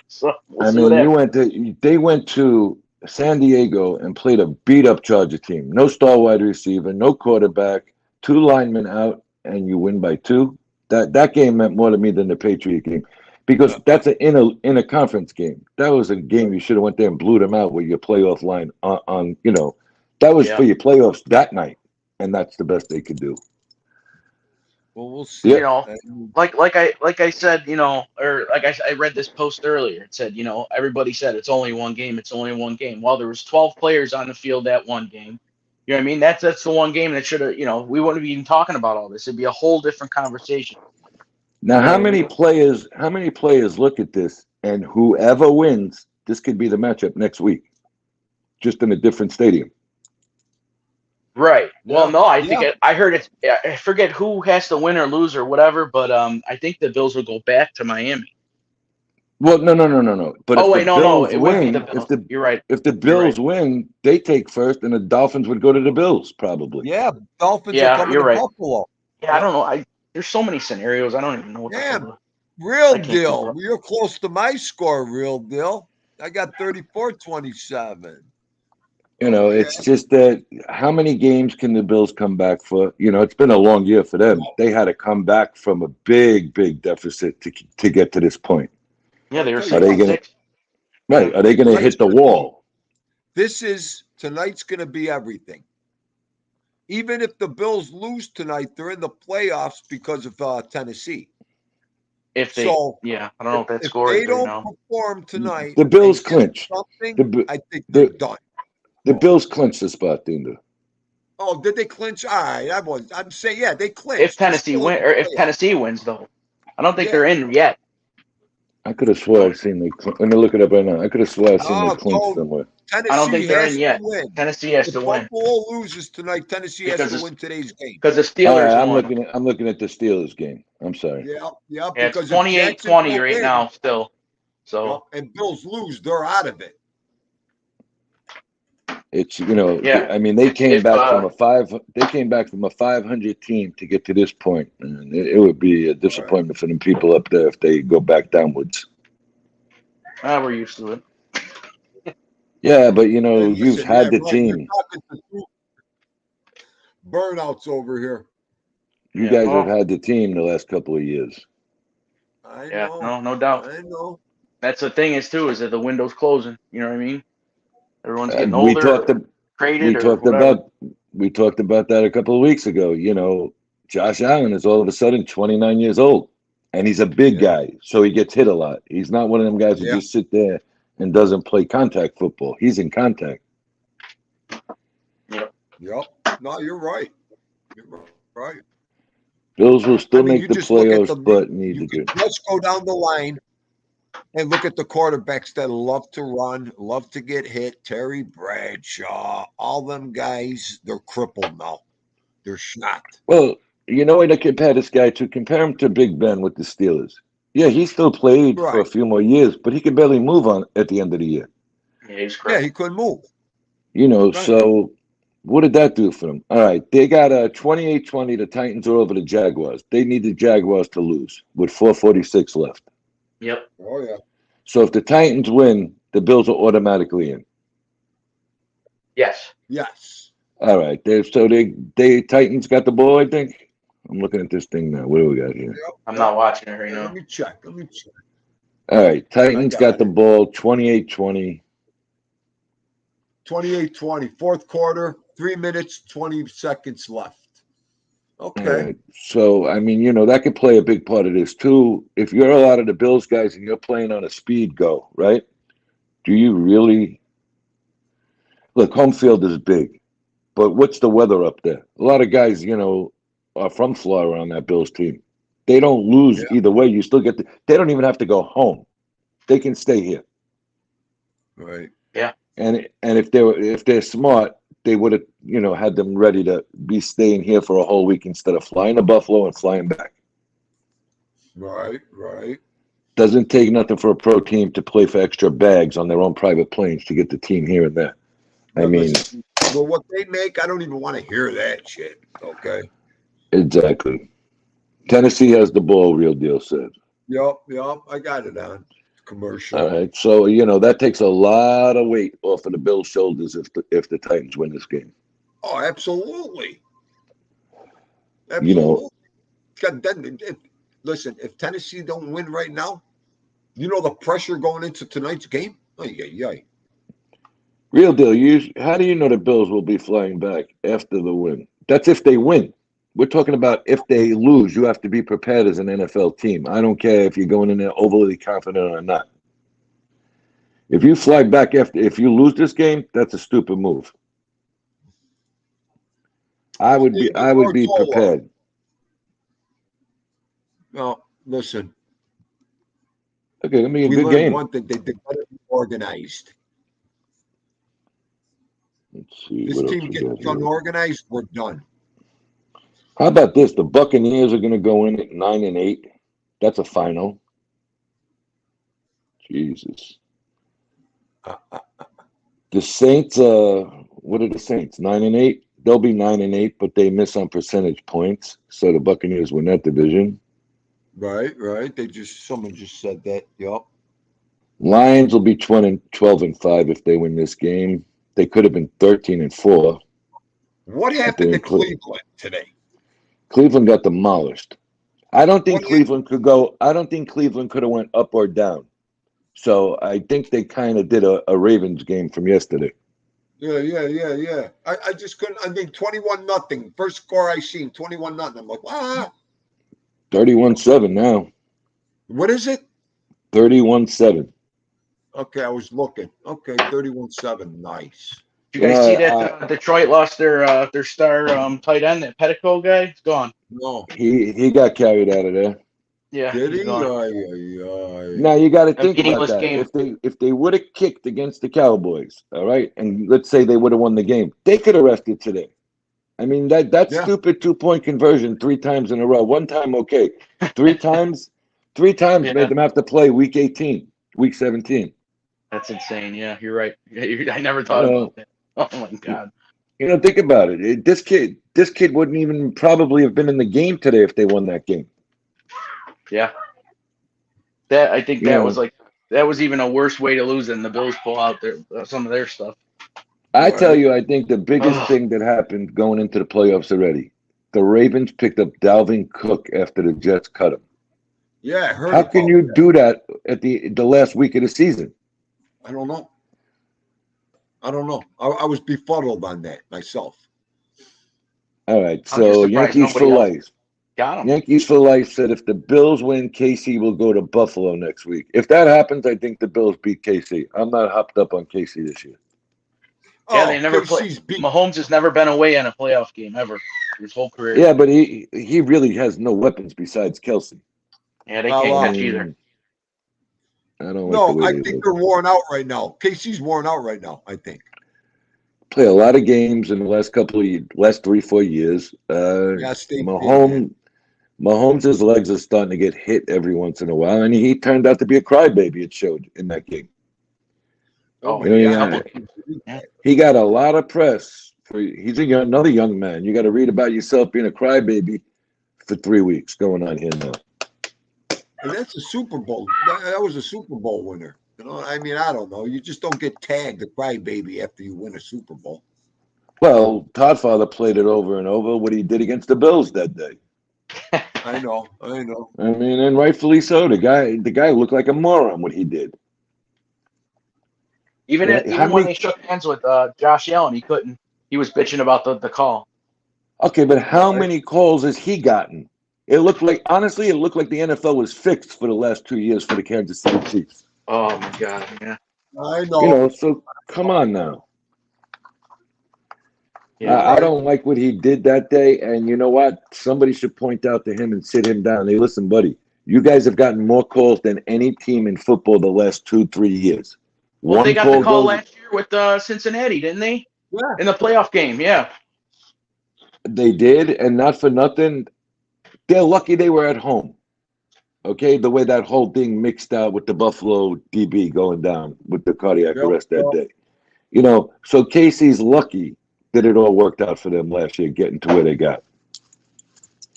So we'll I see what mean, happens. they went to San Diego and played a beat up Charger team. No star wide receiver, no quarterback, 2 linemen out, and you win by 2. That game meant more to me than the Patriot game, because that's an inner conference game. That was a game you should have went there and blew them out with your playoff line on that was for your playoffs that night, and that's the best they could do. Well, we'll see. Yeah. Like I said, or like I read this post earlier. It said, everybody said it's only one game. It's only one game. Well, there was 12 players on the field that one game. You know what I mean? That's the one game that should have, we wouldn't be even talking about all this. It'd be a whole different conversation. Now, You know how what I many mean? players look at this, and whoever wins, this could be the matchup next week, just in a different stadium. Right. Well, no, I think Yeah. I heard it. I forget who has to win or lose or whatever, but I think the Bills will go back to Miami. Well, no. But Oh if wait, the no, Bills it would be the win, Bills. You're right. if the Bills win, they take first, and the Dolphins would go to the Bills probably. Yeah, Dolphins are Yeah, coming you're to right. Buffalo. Yeah, I don't know. There's so many scenarios. I don't even know what Yeah, the hell. real I can't keep deal. up. You're close to my score, real deal. I got 34-27. It's just that how many games can the Bills come back for? It's been a long year for them. They had to come back from a big, big deficit to get to this point. Yeah, they were Are they 6-6. Right? Are they going to hit the wall? Tonight's going to be everything. Even if the Bills lose tonight, they're in the playoffs because of Tennessee. I don't know what that score they is right don't now. perform tonight, The Bills clinch. I think they're done. The Bills clinch the spot, Dinda. Oh, did they clinch? All right, I'm saying, yeah, they clinched. If Tennessee wins, though, I don't think they're in yet. I could have swore I've seen let me look it up right now. I could have swore I've seen they clinch somewhere. Tennessee I don't think they're in yet. Win. Tennessee has if to win. Buffalo loses tonight, Tennessee has to win today's game. Because the Steelers won. I'm looking at the Steelers game. I'm sorry. Yeah. It's Because 28-20 right now still. So and Bills lose, they're out of it. It's I mean they came back from a 500 team to get to this point, and it would be a disappointment for them people up there if they go back downwards. We're used to it. Yeah, but you've had the team. Burnouts over here. You guys have had the team the last couple of years. I know. No doubt. I know. That's the thing is that the window's closing. You know what I mean? Everyone's getting older. We talked about that a couple of weeks ago. Josh Allen is all of a sudden 29 years old, and he's a big guy, so he gets hit a lot. He's not one of them guys who just sit there and doesn't play contact football. He's in contact. Yep. No, you're right. You're right. Bills will still make the playoffs, but neither do. Let's go down the line and look at the quarterbacks that love to run, love to get hit. Terry Bradshaw, all them guys, they're crippled now. They're shot. Well, what I compare this guy to? Compare him to Big Ben with the Steelers. Yeah, he still played for a few more years, but he could barely move on at the end of the year. Yeah, he's crazy. Yeah, he couldn't move. So What did that do for them? All right, they got a 28-20. The Titans are over the Jaguars. They need the Jaguars to lose with 4:46 left. Yep. Oh yeah. So if the Titans win, the Bills are automatically in. Yes. Yes. All right, they Titans got the ball. I think I'm looking at this thing now. What do we got here? Yep, I'm yep. not watching it right Let now. me check. Let me check. All right, Titans I got got the it. ball 28-20. 28-20. Fourth quarter. 3 minutes, 20 seconds left. All Okay. right. So, I mean, that could play a big part of this too. If you're a lot of the Bills guys and you're playing on a speed go, right? Do you really look? Home field is big, but what's the weather up there? A lot of guys, are from Florida on that Bills team. They don't lose Yeah. either way. You still get they don't even have to go home. They can stay here. Right. Yeah. And if they're smart, they would have, had them ready to be staying here for a whole week instead of flying to Buffalo and flying back. Right. Right. Doesn't take nothing for a pro team to play for extra bags on their own private planes to get the team here and there. I But mean, listen, well, what they make, I don't even want to hear that shit. Okay. exactly. Tennessee has the ball, real deal said. Yep. Yep. I got it on commercial. All right. So, that takes a lot of weight off of the Bills' shoulders if the Titans win this game. Oh, absolutely. You know, Absolutely. God, listen, if Tennessee don't win right now, the pressure going into tonight's game? Ay, ay, ay. real deal. How do you know the Bills will be flying back after the win? That's if they win. We're talking about if they lose, you have to be prepared as an NFL team. I don't care if you're going in there overly confident or not. If you fly back if you lose this game, that's a stupid move. I would be prepared. No, listen. Okay, let me a We good learned game. one thing: they better be organized. Let's see This what else team we gets got here. unorganized, we're done. How about this? The Buccaneers are going to go in at 9-8. That's a final. Jesus. The Saints. What are the Saints? 9-8. They'll be 9-8, but they miss on percentage points. So the Buccaneers win that division. Right, right. Someone just said that. Yup. Lions will be 12-5 if they win this game. They could have been 13-4. What happened to Cleveland today? Cleveland got demolished. I don't think What Cleveland could go. I don't think Cleveland could have went up or down. So I think they kind of did a Ravens game from yesterday. Yeah. I just couldn't. I mean, 21-0. First score I seen, 21-0. I'm like, 31-7 now. What is it? 31-7. Okay, I was looking. Okay, 31-7. Nice. Did you guys see that Detroit lost their star tight end, that Petticoat guy? He's gone. No. He got carried out of there. Yeah, Did he's he? gone. Now you got to A think about meaningless that. game. If they would have kicked against the Cowboys, all right, and let's say they would have won the game, they could have rested today. I mean that stupid 2-point conversion 3 times in a row. One time, okay, 3 times Yeah. made them have to play week 18, week 17. That's insane. Yeah, you're right. I never thought about that. Oh my god. Think about it. This kid wouldn't even probably have been in the game today if they won that game. Yeah. I think that was even a worse way to lose than the Bills pull out some of their stuff. I tell you, I think the biggest thing that happened going into the playoffs already, the Ravens picked up Dalvin Cook after the Jets cut him. Yeah, I heard. How can you do that at the last week of the season? I don't know. I was befuddled on that myself. All right, so Yankees for life. Got him. Yankees for life said if the Bills win, KC will go to Buffalo next week. If that happens, I think the Bills beat KC. I'm not hopped up on KC this year. Yeah, they never played. Mahomes has never been away in a playoff game ever his whole career. Yeah, but he really has no weapons besides Kelsey. Yeah, they can't catch either. I don't know. I think they're worn out right now. KC's worn out right now, I think. Play a lot of games in the last 3-4 years. Mahomes' legs are starting to get hit every once in a while, and he turned out to be a crybaby. It showed in that game. Oh, he got a lot of press He's another young man. You got to read about yourself being a crybaby for 3 weeks going on here now. And that's a Super Bowl. That was a Super Bowl winner. You know, I mean, I don't know. You just don't get tagged a crybaby after you win a Super Bowl. Well, Toddfather played it over and over what he did against the Bills that day. I know. I mean, and rightfully so. The guy looked like a moron what he did. Even when they shook hands with Josh Allen, he couldn't. He was bitching about the call. Okay, but how many calls has he gotten? It looked like the NFL was fixed for the last 2 years for the Kansas City Chiefs. Oh my God, yeah. I know. You know, so come on now. Yeah, I don't like what he did that day, and you know what? Somebody should point out to him and sit him down. Hey, listen, buddy, you guys have gotten more calls than any team in football the last 2-3 years. Well, they got the call last year with Cincinnati, didn't they? Yeah. In the playoff game, yeah. They did, and not for nothing. They're lucky they were at home. Okay, the way that whole thing mixed out with the Buffalo DB going down with the cardiac arrest that day. You know, so Casey's lucky that it all worked out for them last year, getting to where they got.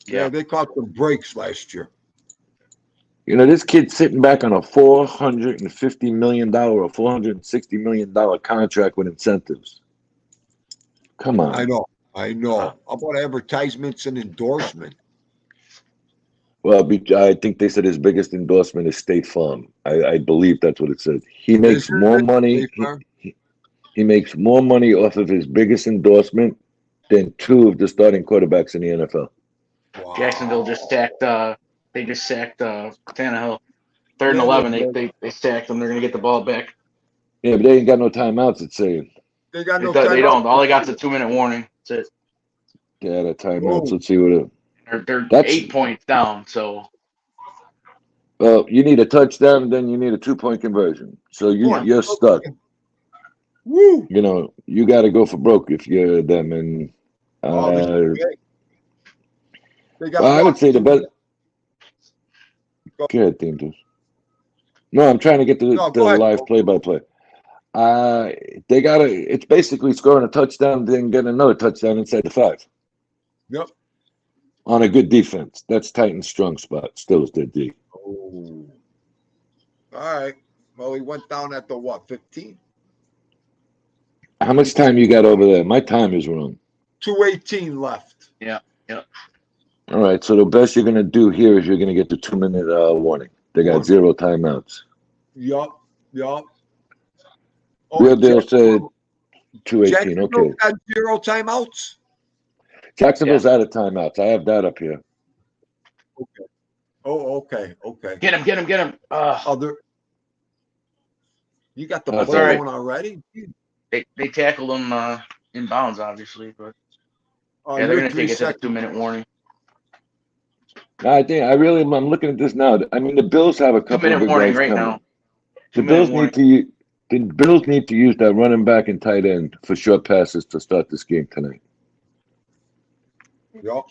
Yeah, they caught some breaks last year. You know, this kid's sitting back on a $450 million or $460 million contract with incentives. Come on. I know. How about advertisements and endorsement? Well, I think they said his biggest endorsement is State Farm. I believe that's what it said. He makes more money. He makes more money off of his biggest endorsement than 2 of the starting quarterbacks in the NFL. Wow. Jacksonville just sacked. They just sacked Tannehill. 3rd and 11. They sacked him. They're gonna get the ball back. Yeah, but they ain't got no timeouts. It's saying they got no. They don't. All they got is a 2-minute warning. That's it. Yeah, the timeouts. Let's see what it. They're 8 points down. So. Well, you need a touchdown, then you need a 2-point conversion. So you're stuck. Woo! You know, you got to go for broke if you're them. And I would say the best. Go ahead, Team. No, I'm trying to get to the live play-by-play. They got to. It's basically scoring a touchdown, then getting another touchdown inside the 5. Yep. On a good defense. That's Titans' strong spot. Still is their D. Oh. All right. Well, he went down at the 15? How much time you got over there? My time is wrong. 2:18 left. Yeah. All right. So the best you're going to do here is you're going to get the 2-minute warning. They got 0 timeouts. Yup. Real deal said 2:18. Okay. Got 0 timeouts. Jacksonville's out of timeouts. I have that up here. Okay. Oh, okay. Get him. You got the ball going already? They tackled him in bounds, obviously, but they're going to take it to the 2-minute warning. I'm looking at this now. I mean, the Bills have a couple of big warning guys right coming. now. The Bills need to use that running back and tight end for short passes to start this game tonight. Yep.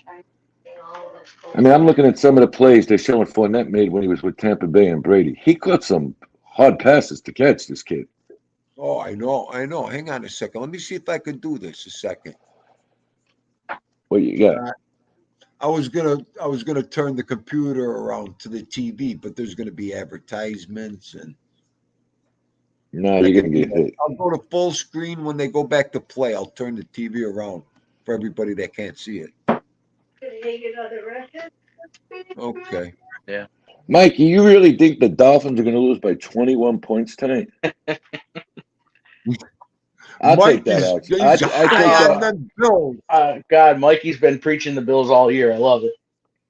I mean, I'm looking at some of the plays they're showing Fournette made when he was with Tampa Bay and Brady. He caught some hard passes to catch, this kid. Oh, I know. Hang on a second. Let me see if I can do this a second. What you got? I was gonna turn the computer around to the TV, but there's gonna be advertisements and. No, you're gonna get hit. I'll go to full screen when they go back to play. I'll turn the TV around for everybody that can't see it. Okay. Yeah. Mikey, you really think the Dolphins are going to lose by 21 points tonight? I'll take that, Alex. I take that. God, Mikey's been preaching the Bills all year. I love it.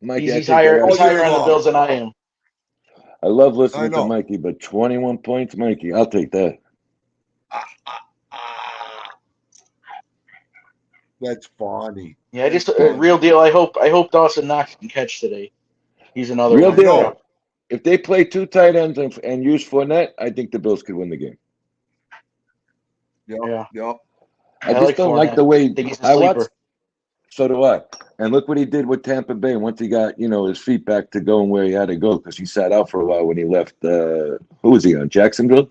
Mikey, he's higher on the Bills than I am. I love listening to Mikey, but 21 points, Mikey, I'll take that. That's funny. Yeah, just real deal. I hope Dawson Knox can catch today. He's another real one. Deal. If they play 2 tight ends and use Fournette, I think the Bills could win the game. Yep. I just don't like the way I watch. So do I. And look what he did with Tampa Bay once he got, his feet back to going where he had to go because he sat out for a while when he left. Who was he on? Jacksonville?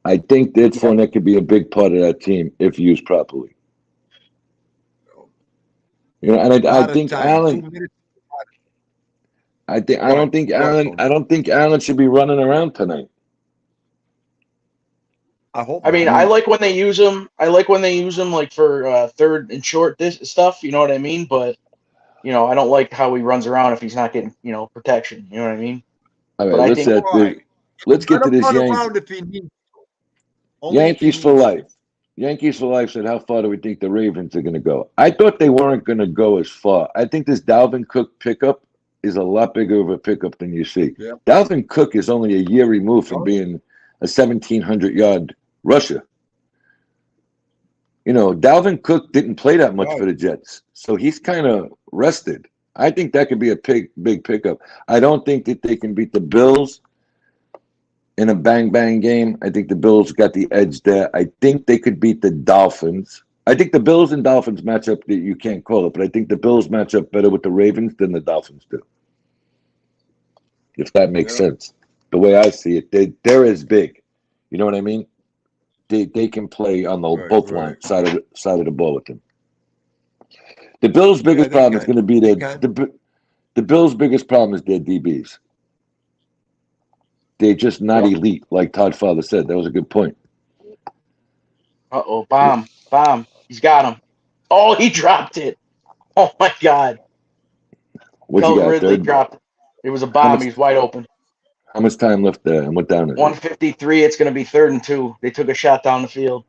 I think that Fournette could be a big part of that team if used properly. You know, and A I lot of think time. 2 Allen. minutes. I don't think Go ahead, Allen. I Tony. don't think Allen should be running around tonight. I hope I not. mean, I like when they use him. I like when they use him like for third and short this stuff. You know what I mean? But I don't like how he runs around if he's not getting protection. You know what I mean? All right, But I think Right. let's Let get to him this run around if he needs. Only if he Yankees for needs to. life. Yankees for life said, how far do we think the Ravens are going to go? I thought they weren't going to go as far. I think this Dalvin Cook pickup is a lot bigger of a pickup than you see. Yeah. Dalvin Cook is only a year removed from being a 1,700-yard rusher. Dalvin Cook didn't play that much for the Jets, so he's kind of rested. I think that could be a big pickup. I don't think that they can beat the Bills in a bang game. I think the Bills got the edge there. I think they could beat the Dolphins. I think the Bills and Dolphins match up that you can't call it, but I think the Bills match up better with the Ravens than the Dolphins do. If that makes sense. The way I see it, they're as big. You know what I mean? They can play on the both line side of the ball with them. The Bills' biggest problem is going to be the Bills' biggest problem is their DBs. They're just not elite, like Toddfather said. That was a good point. bomb. He's got him. Oh, he dropped it. Oh my God. What you Calvin got? Ridley Third? dropped it. It was a How bomb. much? He's wide open. How much time left there? And what down is it? 153. It's going to be 3rd and 2. They took a shot down the field.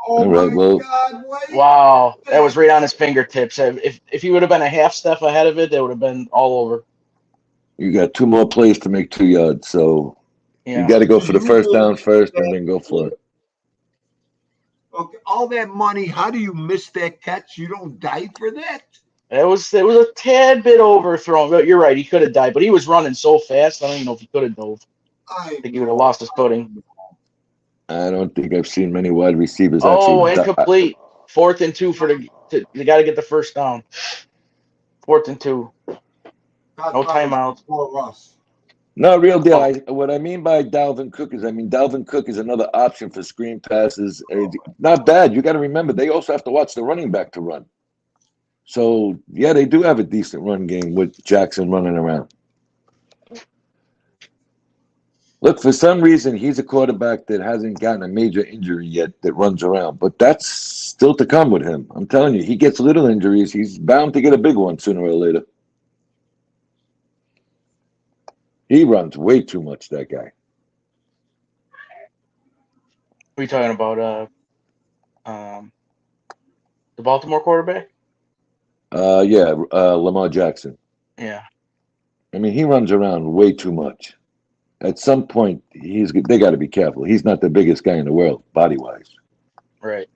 Oh All right, my well, God! Wait. Wow, that was right on his fingertips. If he would have been a half step ahead of it, they would have been all over. you got 2 more plays to make 2 yards, so you Yeah. got to go for the You first down believe first and that? then go for it. Okay, all that money. How do you miss that catch? You don't die for that. It was a tad bit overthrown. But you're right, he could have died, but he was running so fast. I don't even know if he could have dove. I think he would have lost his footing. I don't think I've seen many wide receivers Oh, actually die. incomplete. 4th and 2 for they got to get the first down. 4th and 2. No timeouts. For us. No, real deal. Oh. What I mean by Dalvin Cook is, Dalvin Cook is another option for screen passes. Not bad. You got to remember, they also have to watch the running back to run. So, yeah, they do have a decent run game with Jackson running around. Look, for some reason, he's a quarterback that hasn't gotten a major injury yet that runs around. But that's still to come with him. I'm telling you, he gets little injuries. He's bound to get a big one sooner or later. He runs way too much, that guy. What are you talking about? The Baltimore quarterback? Lamar Jackson. Yeah. He runs around way too much. At some point, they got to be careful. He's not the biggest guy in the world, body-wise. Right.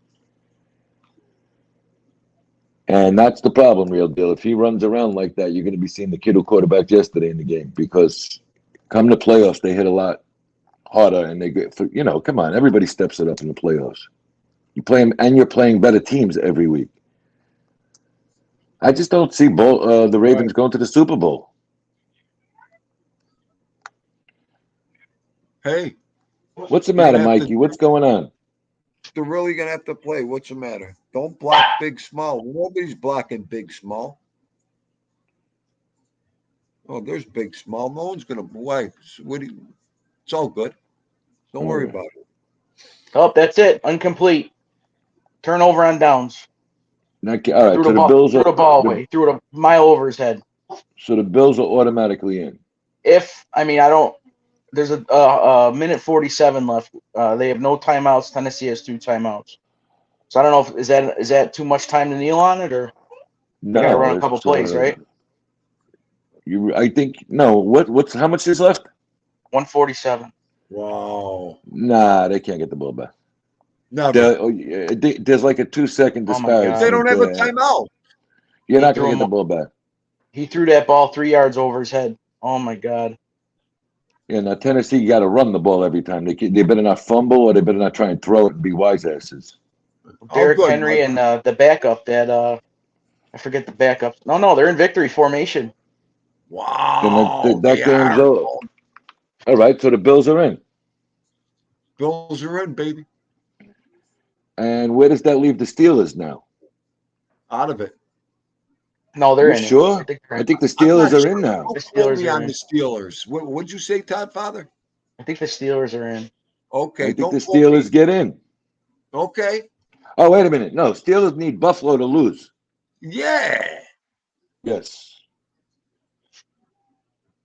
And that's the problem, real deal. If he runs around like that, you're going to be seeing the kid who quarterbacked yesterday in the game, because come the playoffs, they hit a lot harder, and they get, come on, everybody steps it up in the playoffs. You're playing better teams every week. I just don't see the Ravens going to the Super Bowl. Hey, what's the matter, Mikey? What's going on? They're really gonna have to play. What's the matter? Don't block big small. Nobody's blocking big small. Oh, there's big small. No one's gonna block. It's all good. Don't worry about it. Oh, that's it. Incomplete. Turnover on downs. All right, so the Bills threw the ball away. Threw it a mile over his head. So the Bills are automatically in. There's a minute 47 left. They have no timeouts. Tennessee has 2 timeouts. So I don't know is that too much time to kneel on it, or no, you got to run a couple plays, right? I think no. What's how much is left? 147. Wow. Nah, they can't get the ball back. Never. There's like a 2-second disparity. They don't have a timeout. You're not going to get the ball back. He threw that ball 3 yards over his head. Oh my God. Yeah, now Tennessee got to run the ball every time. They better not fumble, or they better not try and throw it and be wise asses. Derrick Henry and the backup that I forget the backup. No, they're in victory formation. Wow. That game's over. All right, so the Bills are in. Bills are in, baby. And where does that leave the Steelers now? Out of it. No, they're You in it. sure? they're I in. think the I'm Steelers not are sure. in now. Don't The quote Steelers me are on the in. Steelers. What'd you say, Toddfather? I think the Steelers are in. Okay, I think don't the quote me. Steelers get in. Okay. Oh, wait a minute. No, Steelers need Buffalo to lose. Yeah. Yes.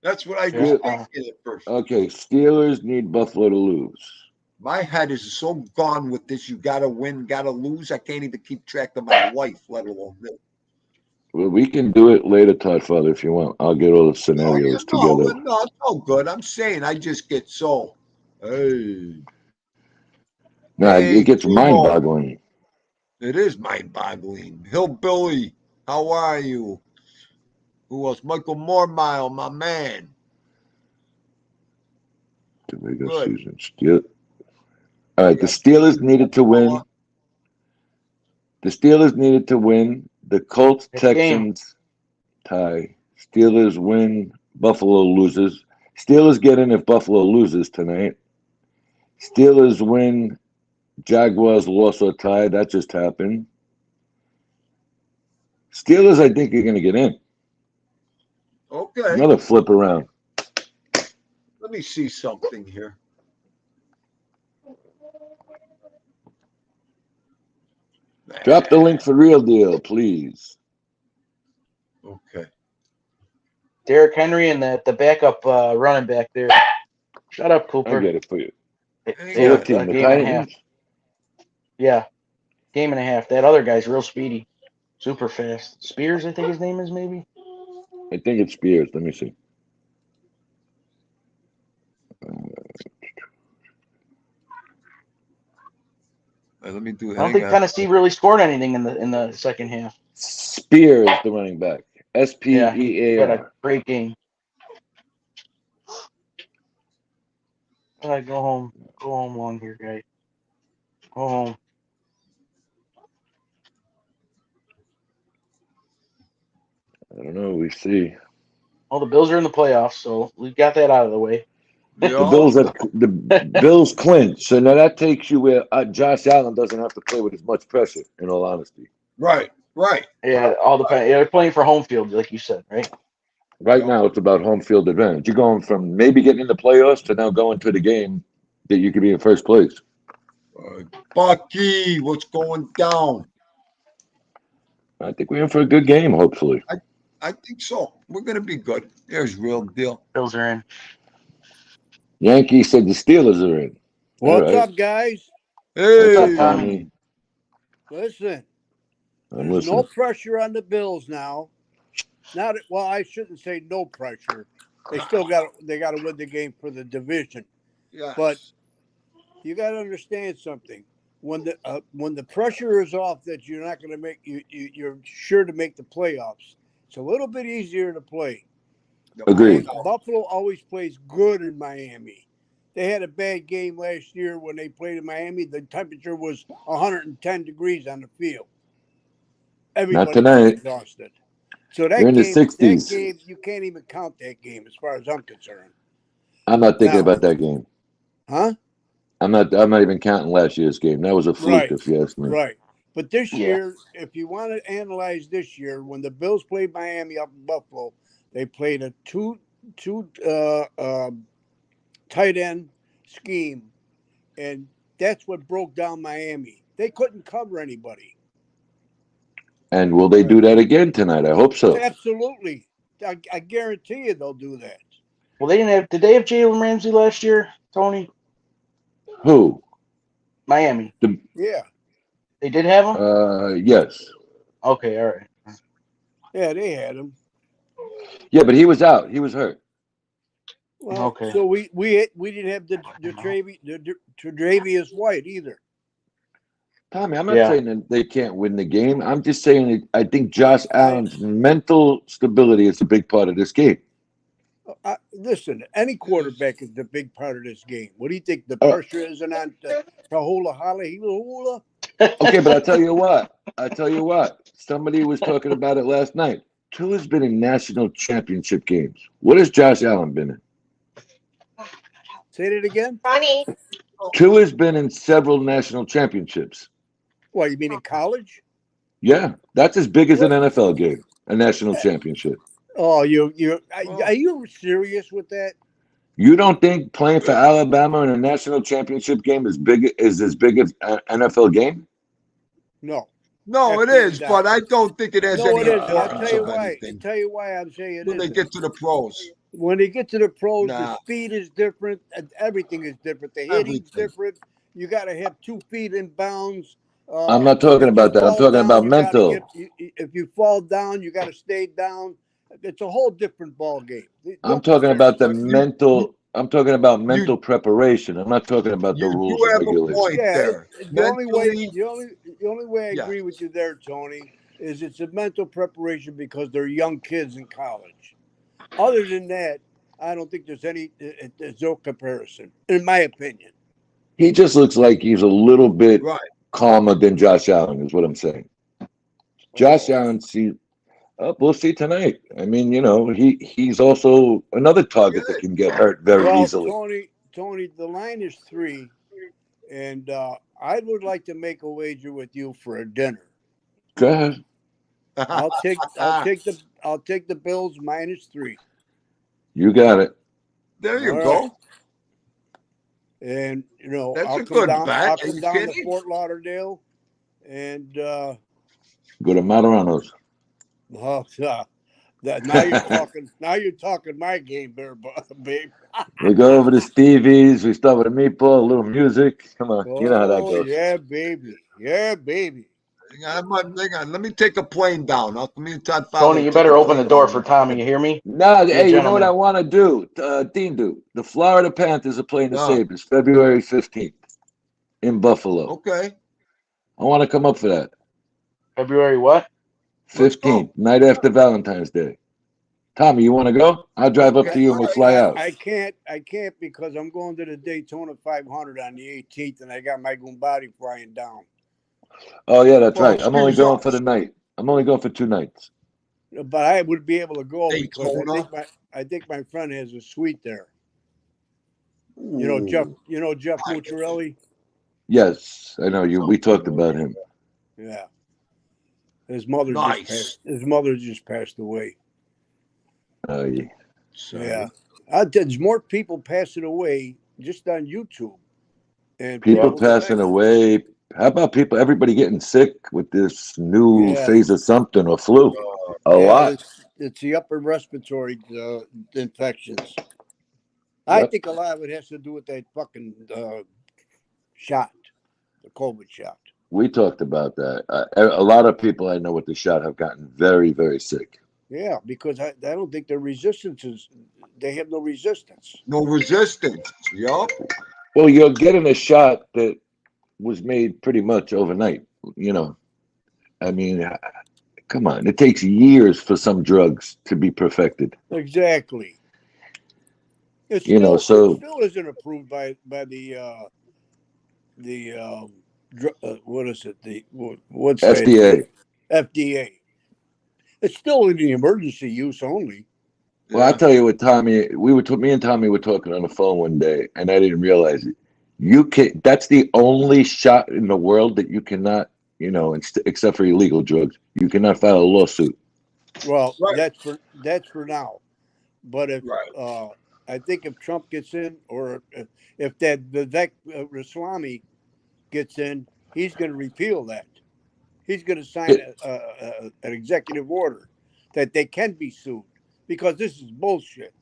That's what I was Yeah. thinking at first. Okay, Steelers need Buffalo to lose. My head is so gone with this. You got to win, got to lose. I can't even keep track of my life, let alone this. Well, we can do it later, Toddfather, if you want. I'll get all the Oh, yeah, scenarios together. no, it's all good. I'm saying I just get so. Hey, No, it gets Primo. mind-boggling. It is mind-boggling. Hillbilly, how are you? Who else? Michael Mormile, my man. The regular Good. season. All right, the Steelers needed to win. The Steelers needed to win. The Colts, Good game. Texans tie. Steelers win. Buffalo loses. Steelers get in if Buffalo loses tonight. Steelers win. Jaguars lost or tie. That just happened. Steelers, I think, are going to get in. Okay. Another flip around. Let me see something here. Drop the link for Real Deal, please. Okay. Derrick Henry and the backup running back there. Shut up, Cooper. I get it for you. They For have what team? a The game and a half. Titans? Yeah, game and a half. That other guy's real speedy, super fast. Spears, I think his name is maybe. I think it's Spears. Let me see. Let me do. I don't think Tennessee really scored anything in the second half. Spears, the running back. Yeah, he Spear. had a great game. All right, go home. Go home, long here, guy. Go home. I don't know. We see. Well, the Bills are in the playoffs, so we've got that out of the way. The Bills clinch, so now that takes you where Josh Allen doesn't have to play with as much pressure. In all honesty, Right. Yeah, all depends. Yeah, they're playing for home field, like you said, right? right now it's about home field advantage. You're going from maybe getting in the playoffs to now going to the game that you could be in first place. Bucky, what's going down? I think we're in for a good game. Hopefully, I think so. We're gonna be good. There's Real Deal. Bills are in. Yankees said the Steelers are in. What's All right. up, guys? What's up, Hey, Tommy? Listen, I'm there's no listening. pressure on the Bills now. Not well, I shouldn't say no pressure. They still got to win the game for the division. yes. But you got to understand something. When the pressure is off that you're not going to make you're sure to make the playoffs. It's a little bit easier to play. Agreed. Buffalo always plays good in Miami. They had a bad game last year when they played in Miami. The temperature was 110 degrees on the field. Everybody was tonight. exhausted. So that You're in the game, 60s. you can't even count that game as far as I'm concerned. I'm not thinking Now- about that game. Huh? I'm not even counting last year's game. That was a fluke, Right. if you ask me. Right. But this Yeah. year, if you want to analyze this year, when the Bills played Miami up in Buffalo, they played a two tight end scheme, and that's what broke down Miami. They couldn't cover anybody. And will they do that again tonight? I hope so. Absolutely. I guarantee you they'll do that. Well, they didn't have. Did they have Jalen Ramsey last year, Tony? Who? Miami. Yeah. They did have him. Yes. Okay, all right. Yeah, they had him. Yeah, but he was out. He was hurt. Well, Okay. so we didn't have the Tre'Davious White either. Tommy, I'm not Yeah. saying that they can't win the game. I'm just saying that I think Josh Allen's mental stability is a big part of this game. Listen, any quarterback is the big part of this game. What do you think the pressure isn't on Tahula Hula? Okay, but I'll tell you what. Somebody was talking about it last night. Tua's been in national championship games. What has Josh Allen been in? Say that again? Funny. Tua's been in several national championships. What, you mean in college? Yeah, that's as big as an NFL game. a national championship. Oh, Oh, are you serious with that? You don't think playing for Alabama in a national championship game is as big as an NFL game? No, no, it absolutely is, not. but I don't think it has No, any it isn't. I'll importance tell you of why. I'll anything tell you why I'm saying it when they isn't. get to the pros. When they get to the pros, the Nah, speed is different. Everything is different. The hitting's everything. different. You got to have 2 feet in bounds. I'm not talking If you about that. I'm fall talking down, about you got to get. mental. If you fall down, you got to stay down. It's a whole different ball game. I'm Don't talking compare about the the But two. mental. I'm talking about you mental preparation. I'm not talking about the you do rules and have a regulations. point Yeah, there. Mentally, the only way I yeah. agree with you there, Tony, is it's a mental preparation because they're young kids in college. Other than that, I don't think there's no comparison, in my opinion. He just looks like he's a little bit Right. calmer than Josh Allen, is what I'm saying. Josh Oh, Allen, we'll see tonight. I mean, he's also another target that Good. can get hurt very well, easily. Tony, the line is 3, and I would like to make a wager with you for a dinner. Go ahead. I'll take the Bills -3. You got it. There All you right. go. And That's a good bet. I'll Are come you down to kidding? Fort Lauderdale, and Go to Mataраnos. oh, now you're talking. Now you're talking my game there, babe. We go over to Stevie's. We start with a meatball, a little music. Come on, you know how that Oh goes. yeah, baby. Yeah, baby. Hang on. Let me take a plane down. Me and Toddfather Tony, will you take a better open the plane door down. for Tommy. You hear me? No, Be a hey, you know what I gentleman. want to do? Dean, do the Florida Panthers are playing the No. Sabres February 15th in Buffalo. Okay. I want to come up for that. February what? Let's go. 15th, night after Valentine's Day. Tommy, you want to go? I'll drive up Okay. to you All and we'll right. fly out. I can't because I'm going to the Daytona 500 on the 18th, and I got my Gumbati flying down. Oh, yeah, that's Well, right. I'm only excuse going for us. the night. I'm only going for 2 nights. But I would be able to go because Daytona. I think my friend has a suite there. Ooh. Jeff I- Mucciarelli. Yes, I know you. So We talked about him. Yeah, his mother just nice. passed. His mother just passed away. Yeah. Yeah, Sorry. there's more people passing away just on YouTube, and People Yep. people passing dying. away. How about everybody getting sick with this new Yeah, phase of something or flu? A yeah, lot. it's the upper respiratory infections. I Yep. think a lot of it has to do with that fucking shot, the COVID shot. We talked about that. A lot of people I know with the shot have gotten very, very sick. Yeah, because I don't think their resistance is. They have no resistance. No resistance. Yup. Well, you're getting a shot that was made pretty much overnight. You know, I mean, come on. It takes years for some drugs to be perfected. Exactly. It So still isn't approved by the what is it what's that FDA. FDA. It's still in the emergency use only. Well, I Yeah. tell you what, Tommy, me and Tommy were talking on the phone one day, and I didn't realize it. You can. That's the only shot in the world that you cannot, except for illegal drugs, you cannot file a lawsuit. Well, Right. that's for now. But if Right. I think if Trump gets in, or if that Vivek Ramaswamy gets in, he's going to repeal that. He's going to sign an executive order that they can be sued because this is bullshit.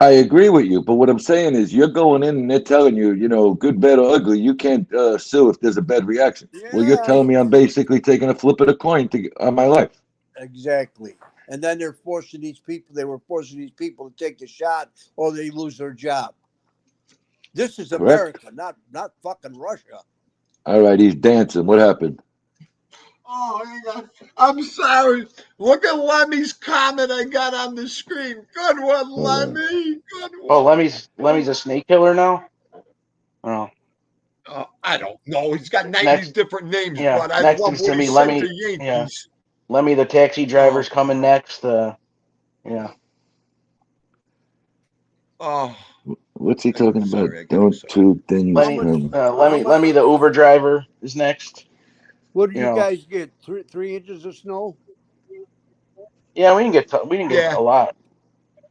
I agree with you, but what I'm saying is, you're going in and they're telling you, good, bad, or ugly, you can't sue if there's a bad reaction. Well, you're Yeah, telling me I'm basically taking a flip of the coin on my life. exactly. And then they were forcing these people to take the shot or they lose their job. This is Correct. America, not fucking Russia. All right, he's dancing. What happened? Oh, hang on. I'm sorry. Look at Lemmy's comment I got on the screen. Good one, Hold on. Lemmy. Good Oh, one. Lemmy's a snake killer now. Oh, I don't know. He's got 90 next, different names, yeah, but I next love is what to he me. said Lemmy, to yeah, Yankees. Lemmy the taxi Oh, driver's coming next. Yeah, oh. What's he I'm talking about? sorry. I get Don't excited. two things How Lenny, much? come. How much? Lemmy the Uber driver is next. What did You you know, guys get? 3 inches of snow? Yeah, we didn't get Yeah. a lot.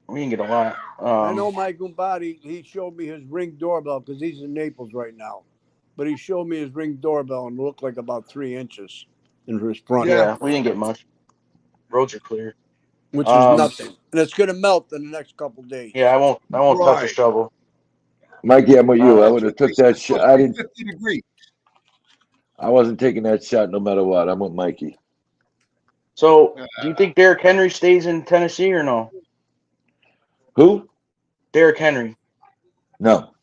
We didn't get a lot. I know Mike Gumbati, he showed me his Ring doorbell because he's in Naples right now. But he showed me his Ring doorbell and it looked like about 3 inches in his front, Yeah. Yeah, we didn't get much. Roads are clear. which is Um, nothing. And it's going to melt in the next couple days. yeah, I won't touch a Right. shovel. Mikey, I'm with you. I Uh, would have They took said that it's shot. supposed to be 50 degrees. I wasn't taking that shot no matter what. I'm with Mikey. so do you think Derrick Henry stays in Tennessee or no? Who? Derrick Henry. No,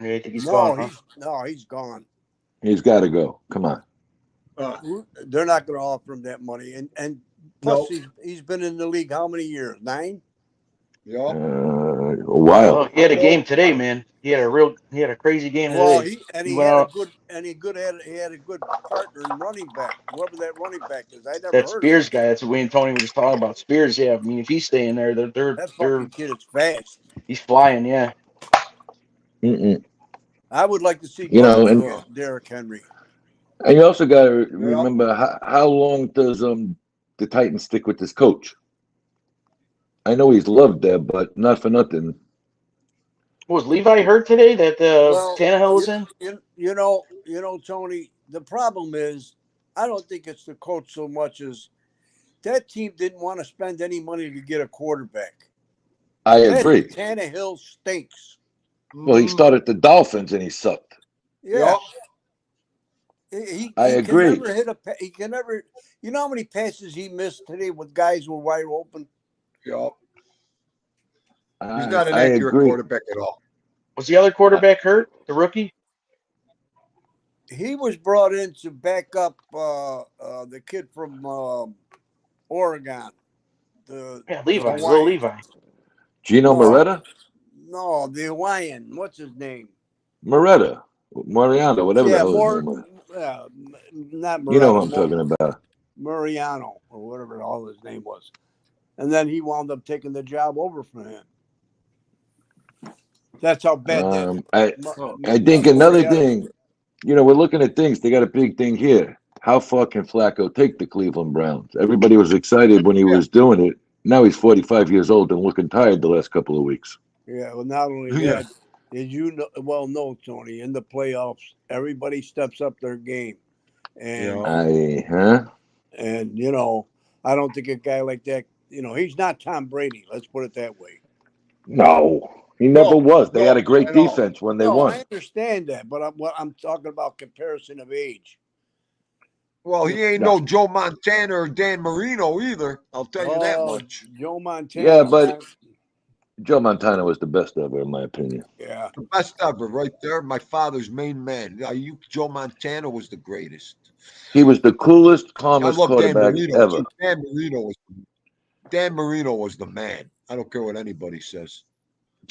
Yeah, I think he's gone, No, huh? he's gone. he's got to go. Come on. Uh, They're not going to offer him that money. And plus, no. he's been in the league how many years? 9? Yeah. A while. Well, he had a game today, man. He had a crazy game Well, today. he He went had a out. good he had a good partner in running back. Whoever that running back is, I never That heard of him. Spears guy. That's what we and Tony were just talking about. Spears, yeah. I mean, if he's staying there, That they're fucking kid is fast. he's flying, yeah. Mm-mm. I would like to see You know, Derrick Henry. and you also got to Yeah. remember how long does the Titans stick with this coach? I know he's loved there, but not for nothing. Was Levi hurt today that Well, Tannehill was in? Tony. The problem is, I don't think it's the coach so much as that team didn't want to spend any money to get a quarterback. I agree. Tannehill stinks. Well, he started the Dolphins and he sucked. Yeah, I he can agree. never hit a. He can never. You know how many passes he missed today with guys who were wide open. Yeah. He's not an I accurate agree. quarterback at all. Was the other quarterback hurt? The rookie? He was brought in to back up the kid from Oregon. Yeah, The Levi, Will Hawaiian. Levi. Gino No, Moretta? no, the Hawaiian. What's his name? Moretta. Moriano, whatever the Yeah, hell his name was. not You know who Moretta, I'm talking about. Muriano or whatever the hell his name was. And then he wound up taking the job over from him. That's how bad that. I think another thing, we're looking at things. They got a big thing here. How far can Flacco take the Cleveland Browns? Everybody was excited when he was doing it. Now he's 45 years old and looking tired the last couple of weeks. Yeah, well, not only Yeah. that, as you know, Tony, in the playoffs, everybody steps up their game. And and I don't think a guy like that, he's not Tom Brady. Let's put it that way. No, he never was. They had a great at all. defense when they No, won. I understand that, but I'm talking about comparison of age. Well, he ain't no Joe Montana or Dan Marino either. I'll tell you that much. Joe Montana. Yeah, but Joe Montana was the best ever, in my opinion. Yeah. The best ever, right there. My father's main man. Joe Montana was the greatest. He was the coolest, I calmest love Dan quarterback Marino. ever. Too. Dan Marino was the man. I don't care what anybody says.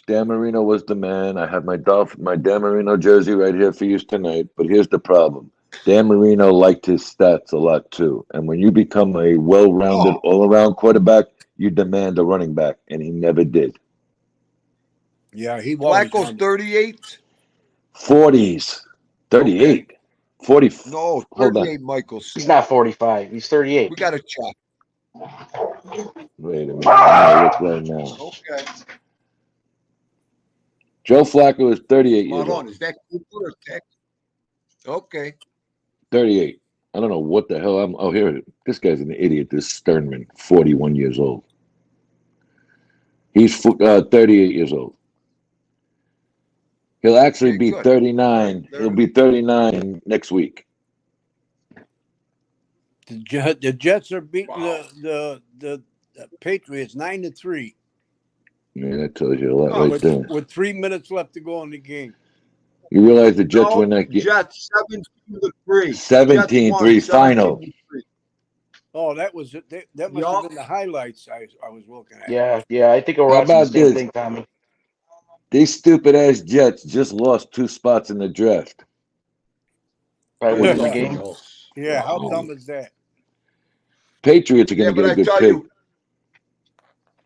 Dan Marino was the man. I have my Dan Marino jersey right here for you tonight. But here's the problem. Dan Marino liked his stats a lot too. And when you become a well-rounded, all-around quarterback, you demand a running back, and he never did. Yeah, he was. Flacco's 38. 40s. 38. Okay. 40. No, Hold 38, on. Michael. He's not 45. He's 38. We got to check. Wait a minute. I'm going to look right now. Okay. Joe Flacco is 38 years Hold on. old. Is that Cooper or Tech? Okay. 38. I don't know what the hell I'm. Oh, here it is. This guy's an idiot. This Sternman, 41 years old. He's 38 years old. He'll actually be 39. He'll be 39 next week. The Jets are beating the Patriots 9-3. Yeah, that tells you a lot right there. With 3 minutes left to go in the game. You realize the Jets win that game? Jets 17-3. 17-3 final. 17-3. Oh, that was it. That must have been the highlights I was looking at. Yeah. I think we're watching the same thing, Tommy. These stupid ass Jets just lost 2 spots in the draft. By winning the game. Yeah, how dumb is that? Patriots are going to get a good pick.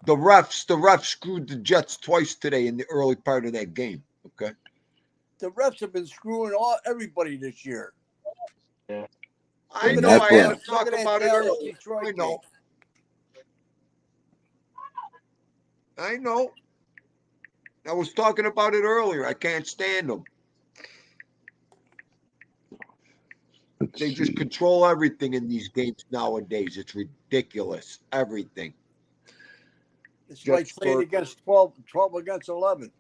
The refs screwed the Jets twice today in the early part of that game. Okay. The refs have been screwing everybody this year. Yeah. I know. I had to talk about it earlier. I know. I know. I was talking about it earlier. I can't stand them. Let's They just see. control everything in these games nowadays. It's ridiculous. Everything. It's Just like playing for against 12 against 11.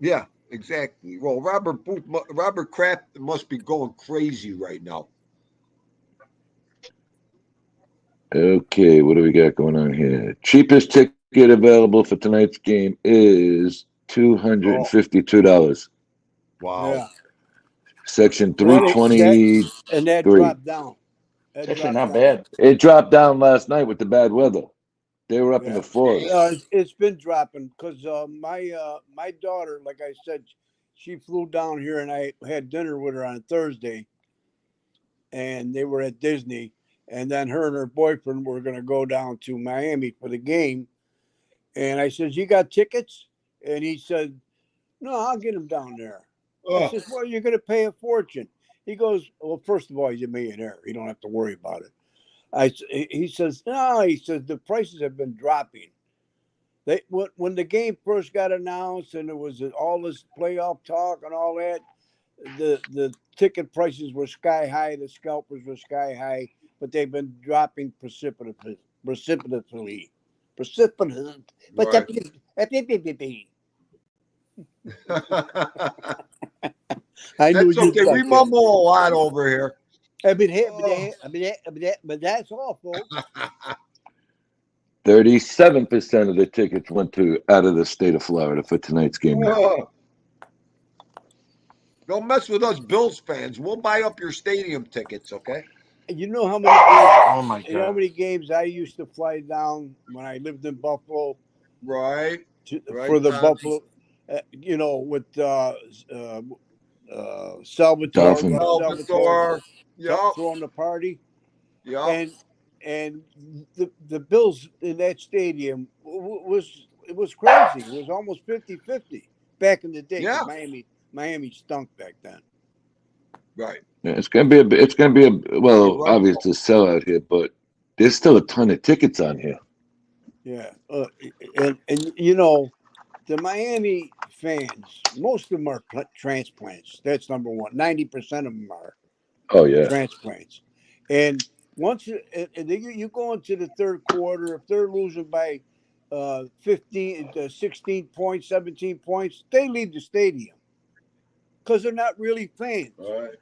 yeah, exactly. Well, Robert Kraft must be going crazy right now. Okay, what do we got going on here? Cheapest ticket available for tonight's game is Oh, $252. wow. Yeah. Section That 323. and that dropped down. It's That actually dropped not down. bad. It dropped down last night with the bad weather. They were up in Yeah. the fours. It's been dropping because my daughter, like I said, she flew down here and I had dinner with her on Thursday, and they were at Disney, and then her and her boyfriend were going to go down to Miami for the game, and I said, "You got tickets?" And he said, "No, I'll get them down there." I Oh, said, "Well, you're going to pay a fortune." He goes, "Well, first of all, he's a millionaire. You don't have to worry about it." He says, "No," he says, "the prices have been dropping." They when the game first got announced and there was all this playoff talk and all that, the ticket prices were sky high, the scalpers were sky high, but they've been dropping precipitously. right. Precipitously. I knew That's you'd okay. We like that. mumble a lot over here. Oh. But that's all, folks. 37% of the tickets went to out of the state of Florida for tonight's game. Oh. Don't mess with us Bills fans. We'll buy up your stadium tickets, okay? You know how many games? Oh my You know how god. many games I used to fly down when I lived in Buffalo Right. for Right, the Tommy. Buffalo, with Salvatore, Dolphins. Russ Salvatore Salvatore. Yup. throwing the party, Yup. and the Bills in that stadium was crazy. It was almost 50-50 back in the day because Yeah. Miami stunk back then. Right. Yeah, it's gonna be a You're well, right. obviously a sellout here, but there's still a ton of tickets on here. Yeah, and you know the Miami fans, most of them are transplants. That's number one. 90% of them are Oh yeah. transplants. And once you go into the third quarter, if they're losing by 15, 16 points, 17 points, they leave the stadium because they're not really fans. Right.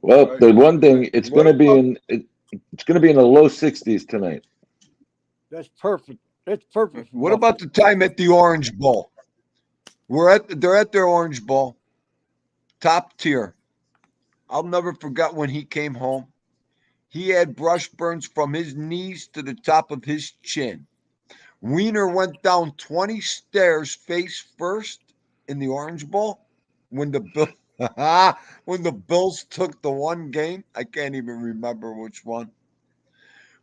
Well, Right. the one thing it's What gonna be about it's gonna be in the low 60s tonight. That's perfect. That's perfect for what about Buffalo. the time at the Orange Bowl? They're at their Orange Bowl, top tier. I'll never forget when he came home. He had brush burns from his knees to the top of his chin. Wiener went down 20 stairs face first in the Orange Bowl when the Bill when the Bills took the one game. I can't even remember which one.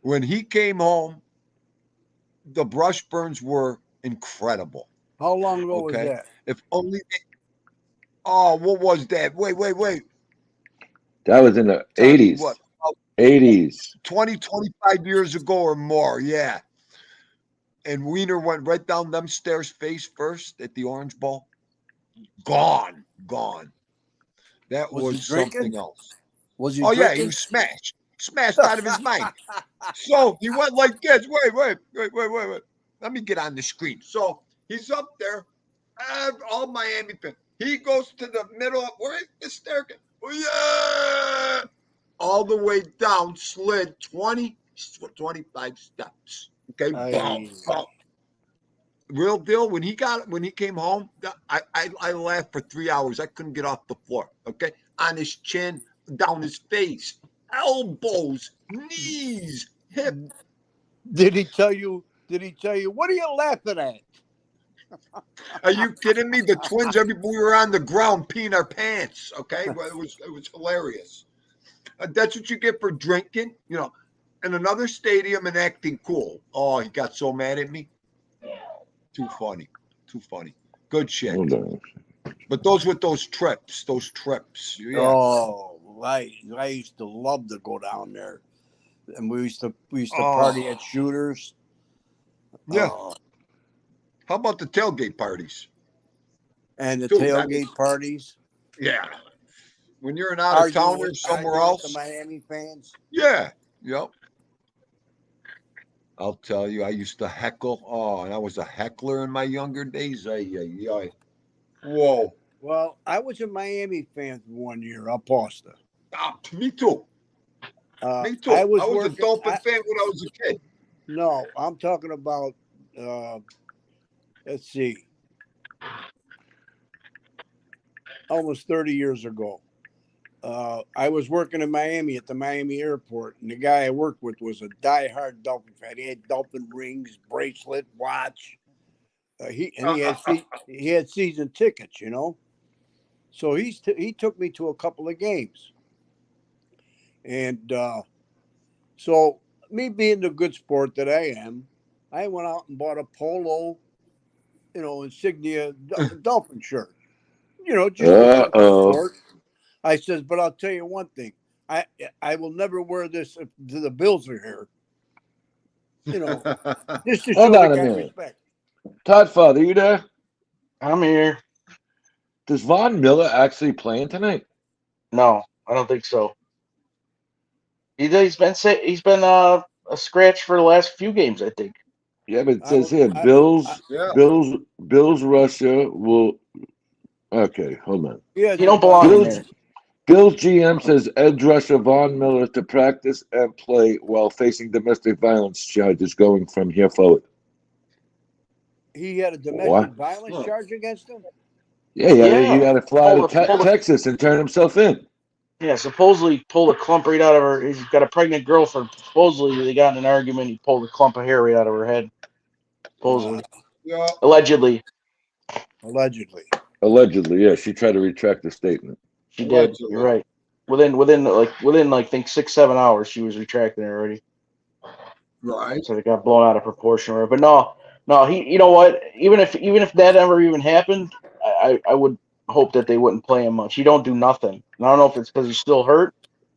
When he came home, the brush burns were incredible. How long ago was Okay. that? If only oh, what was that? Wait. That was in the Tommy, what? 80s. 80s. 20, 25 years ago or more. Yeah. And Wiener went right down them stairs face first at the Orange Bowl. Gone. That Was he was drinking? something else. Was he Oh yeah, he drinking? was smashed out of his mind. So he went like this. Wait. Let me get on the screen. So he's up there, all Miami fans. He goes to the middle. Where is the staircase? Oh, yeah, all the way down, slid 25 steps. Okay, I boom. Real deal. When he came home, I laughed for 3 hours. I couldn't get off the floor. Okay, on his chin, down his face, elbows, knees, hip. Did he tell you? Did he tell you? What are you laughing at? Are you kidding me? The twins, we were on the ground peeing our pants. Okay, well, it was hilarious. That's what you get for drinking, in another stadium and acting cool. Oh, he got so mad at me. Too funny. Too funny. Good shit. Hold on. But those trips. Yeah. Oh, I used to love to go down there. and we used to party at Shooters. Yeah. How about the tailgate parties? And the Dude, tailgate parties. Yeah. When you're an out of towner somewhere else. With the Miami fans. Yeah. Yep. I'll tell you, I used to heckle. Oh, and I was a heckler in my younger days. Whoa. Well, I was a Miami fan for 1 year. I'll pause there. Me too. Me too. I I was was a Dolphin fan when I was a kid. No, I'm talking about. Let's see. Almost 30 years ago. I was working in Miami at the Miami airport, and the guy I worked with was a diehard Dolphin fan. He had Dolphin rings, bracelet, watch. He had season tickets, you know. So he took me to a couple of games, and so me being the good sport that I am, I went out and bought a polo, insignia Dolphin shirt. Just a sport. I says, but I'll tell you one thing. I will never wear this if the Bills are here. Just to show the guy respect. Toddfather, you there? I'm here. Does Von Miller actually playing tonight? No, I don't think so. He's been a scratch for the last few games, I think. Yeah, but it says here Bills, Russia will. Okay, hold on. He don't belong in there. Bills GM says edge rusher Von Miller to practice and play while facing domestic violence charges going from here forward. He had a domestic violence charge against him? Yeah, he had to fly to Texas and turn himself in. Yeah, supposedly pulled a clump right out of her. He's got a pregnant girlfriend. Supposedly they got in an argument. He pulled a clump of hair right out of her head. Supposedly. Allegedly. Allegedly, yeah. She tried to retract the statement. She did. You're right. Within I think 6-7 hours, she was retracting it already. Right. So it got blown out of proportion. But no. He. You know what? Even if that ever even happened, I would hope that they wouldn't play him much. He don't do nothing. And I don't know if it's because he's still hurt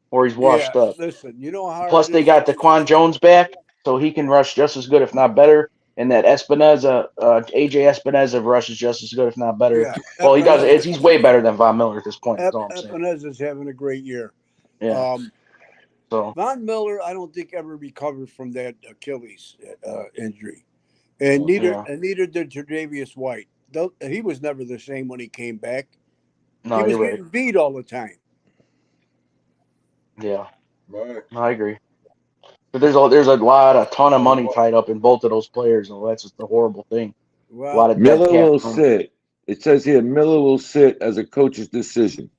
or he's washed up. Listen, you know how. Plus, they got Daquan Jones back, so he can rush just as good, if not better. And that AJ Espinoza rushes just as good, if not better. Yeah, well, he does. He's way better than Von Miller at this point. Epeneza's having a great year. Yeah. So Von Miller, I don't think ever recovered from that Achilles injury, and neither did Tre'Davious White. He was never the same when he came back. No, he was getting beat all the time. Yeah, right. I agree. But there's a ton of money tied up in both of those players, and that's just the horrible thing. Well, a lot of Miller will sit. It says here Miller will sit as a coach's decision.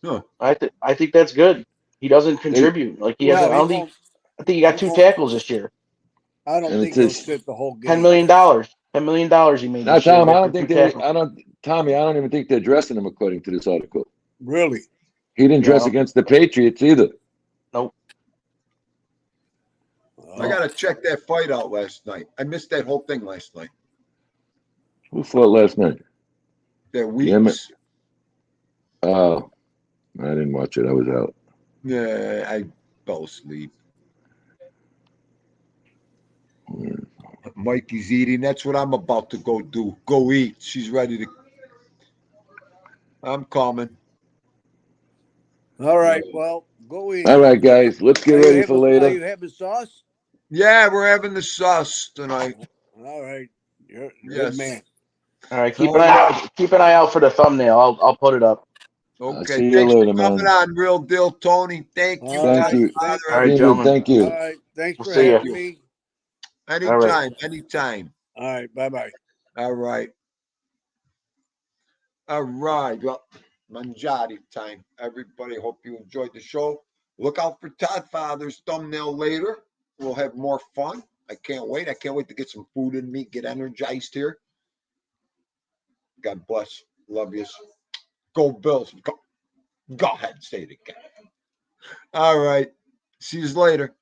Huh. I think that's good. He doesn't contribute. He hasn't. I think he got 2 tackles this year. I don't think he'll sit the whole game. $10 million. $10 million he made. Now, Tom, Tommy, I don't even think they're dressing him according to this article. Really? He didn't dress against the Patriots either. Nope. I gotta check that fight out last night. I missed that whole thing last night. Who fought last night? That Weeks. Oh, I didn't watch it. I was out. Yeah, I fell asleep. Mikey's eating. That's what I'm about to go do. Go eat. She's ready to. I'm coming. All right. Well, go eat. All right, guys. Let's get ready for later. Are you having sauce? Yeah, we're having the sauce tonight. All right. You're a good man. All right. Keep an eye out for the thumbnail. I'll put it up. Okay. Thanks for coming on, Real Deal, Tony. Thank you. Thank you. All right, gentlemen. Thank you. All right. Thanks for having me. Anytime. All right. Bye-bye. All right. Well, Mangiati time. Everybody, hope you enjoyed the show. Look out for Toddfather's thumbnail later. We'll have more fun. I can't wait. I can't wait to get some food in me, get energized here. God bless. Love you. Go Bills. Go ahead and say it again. All right. See you later.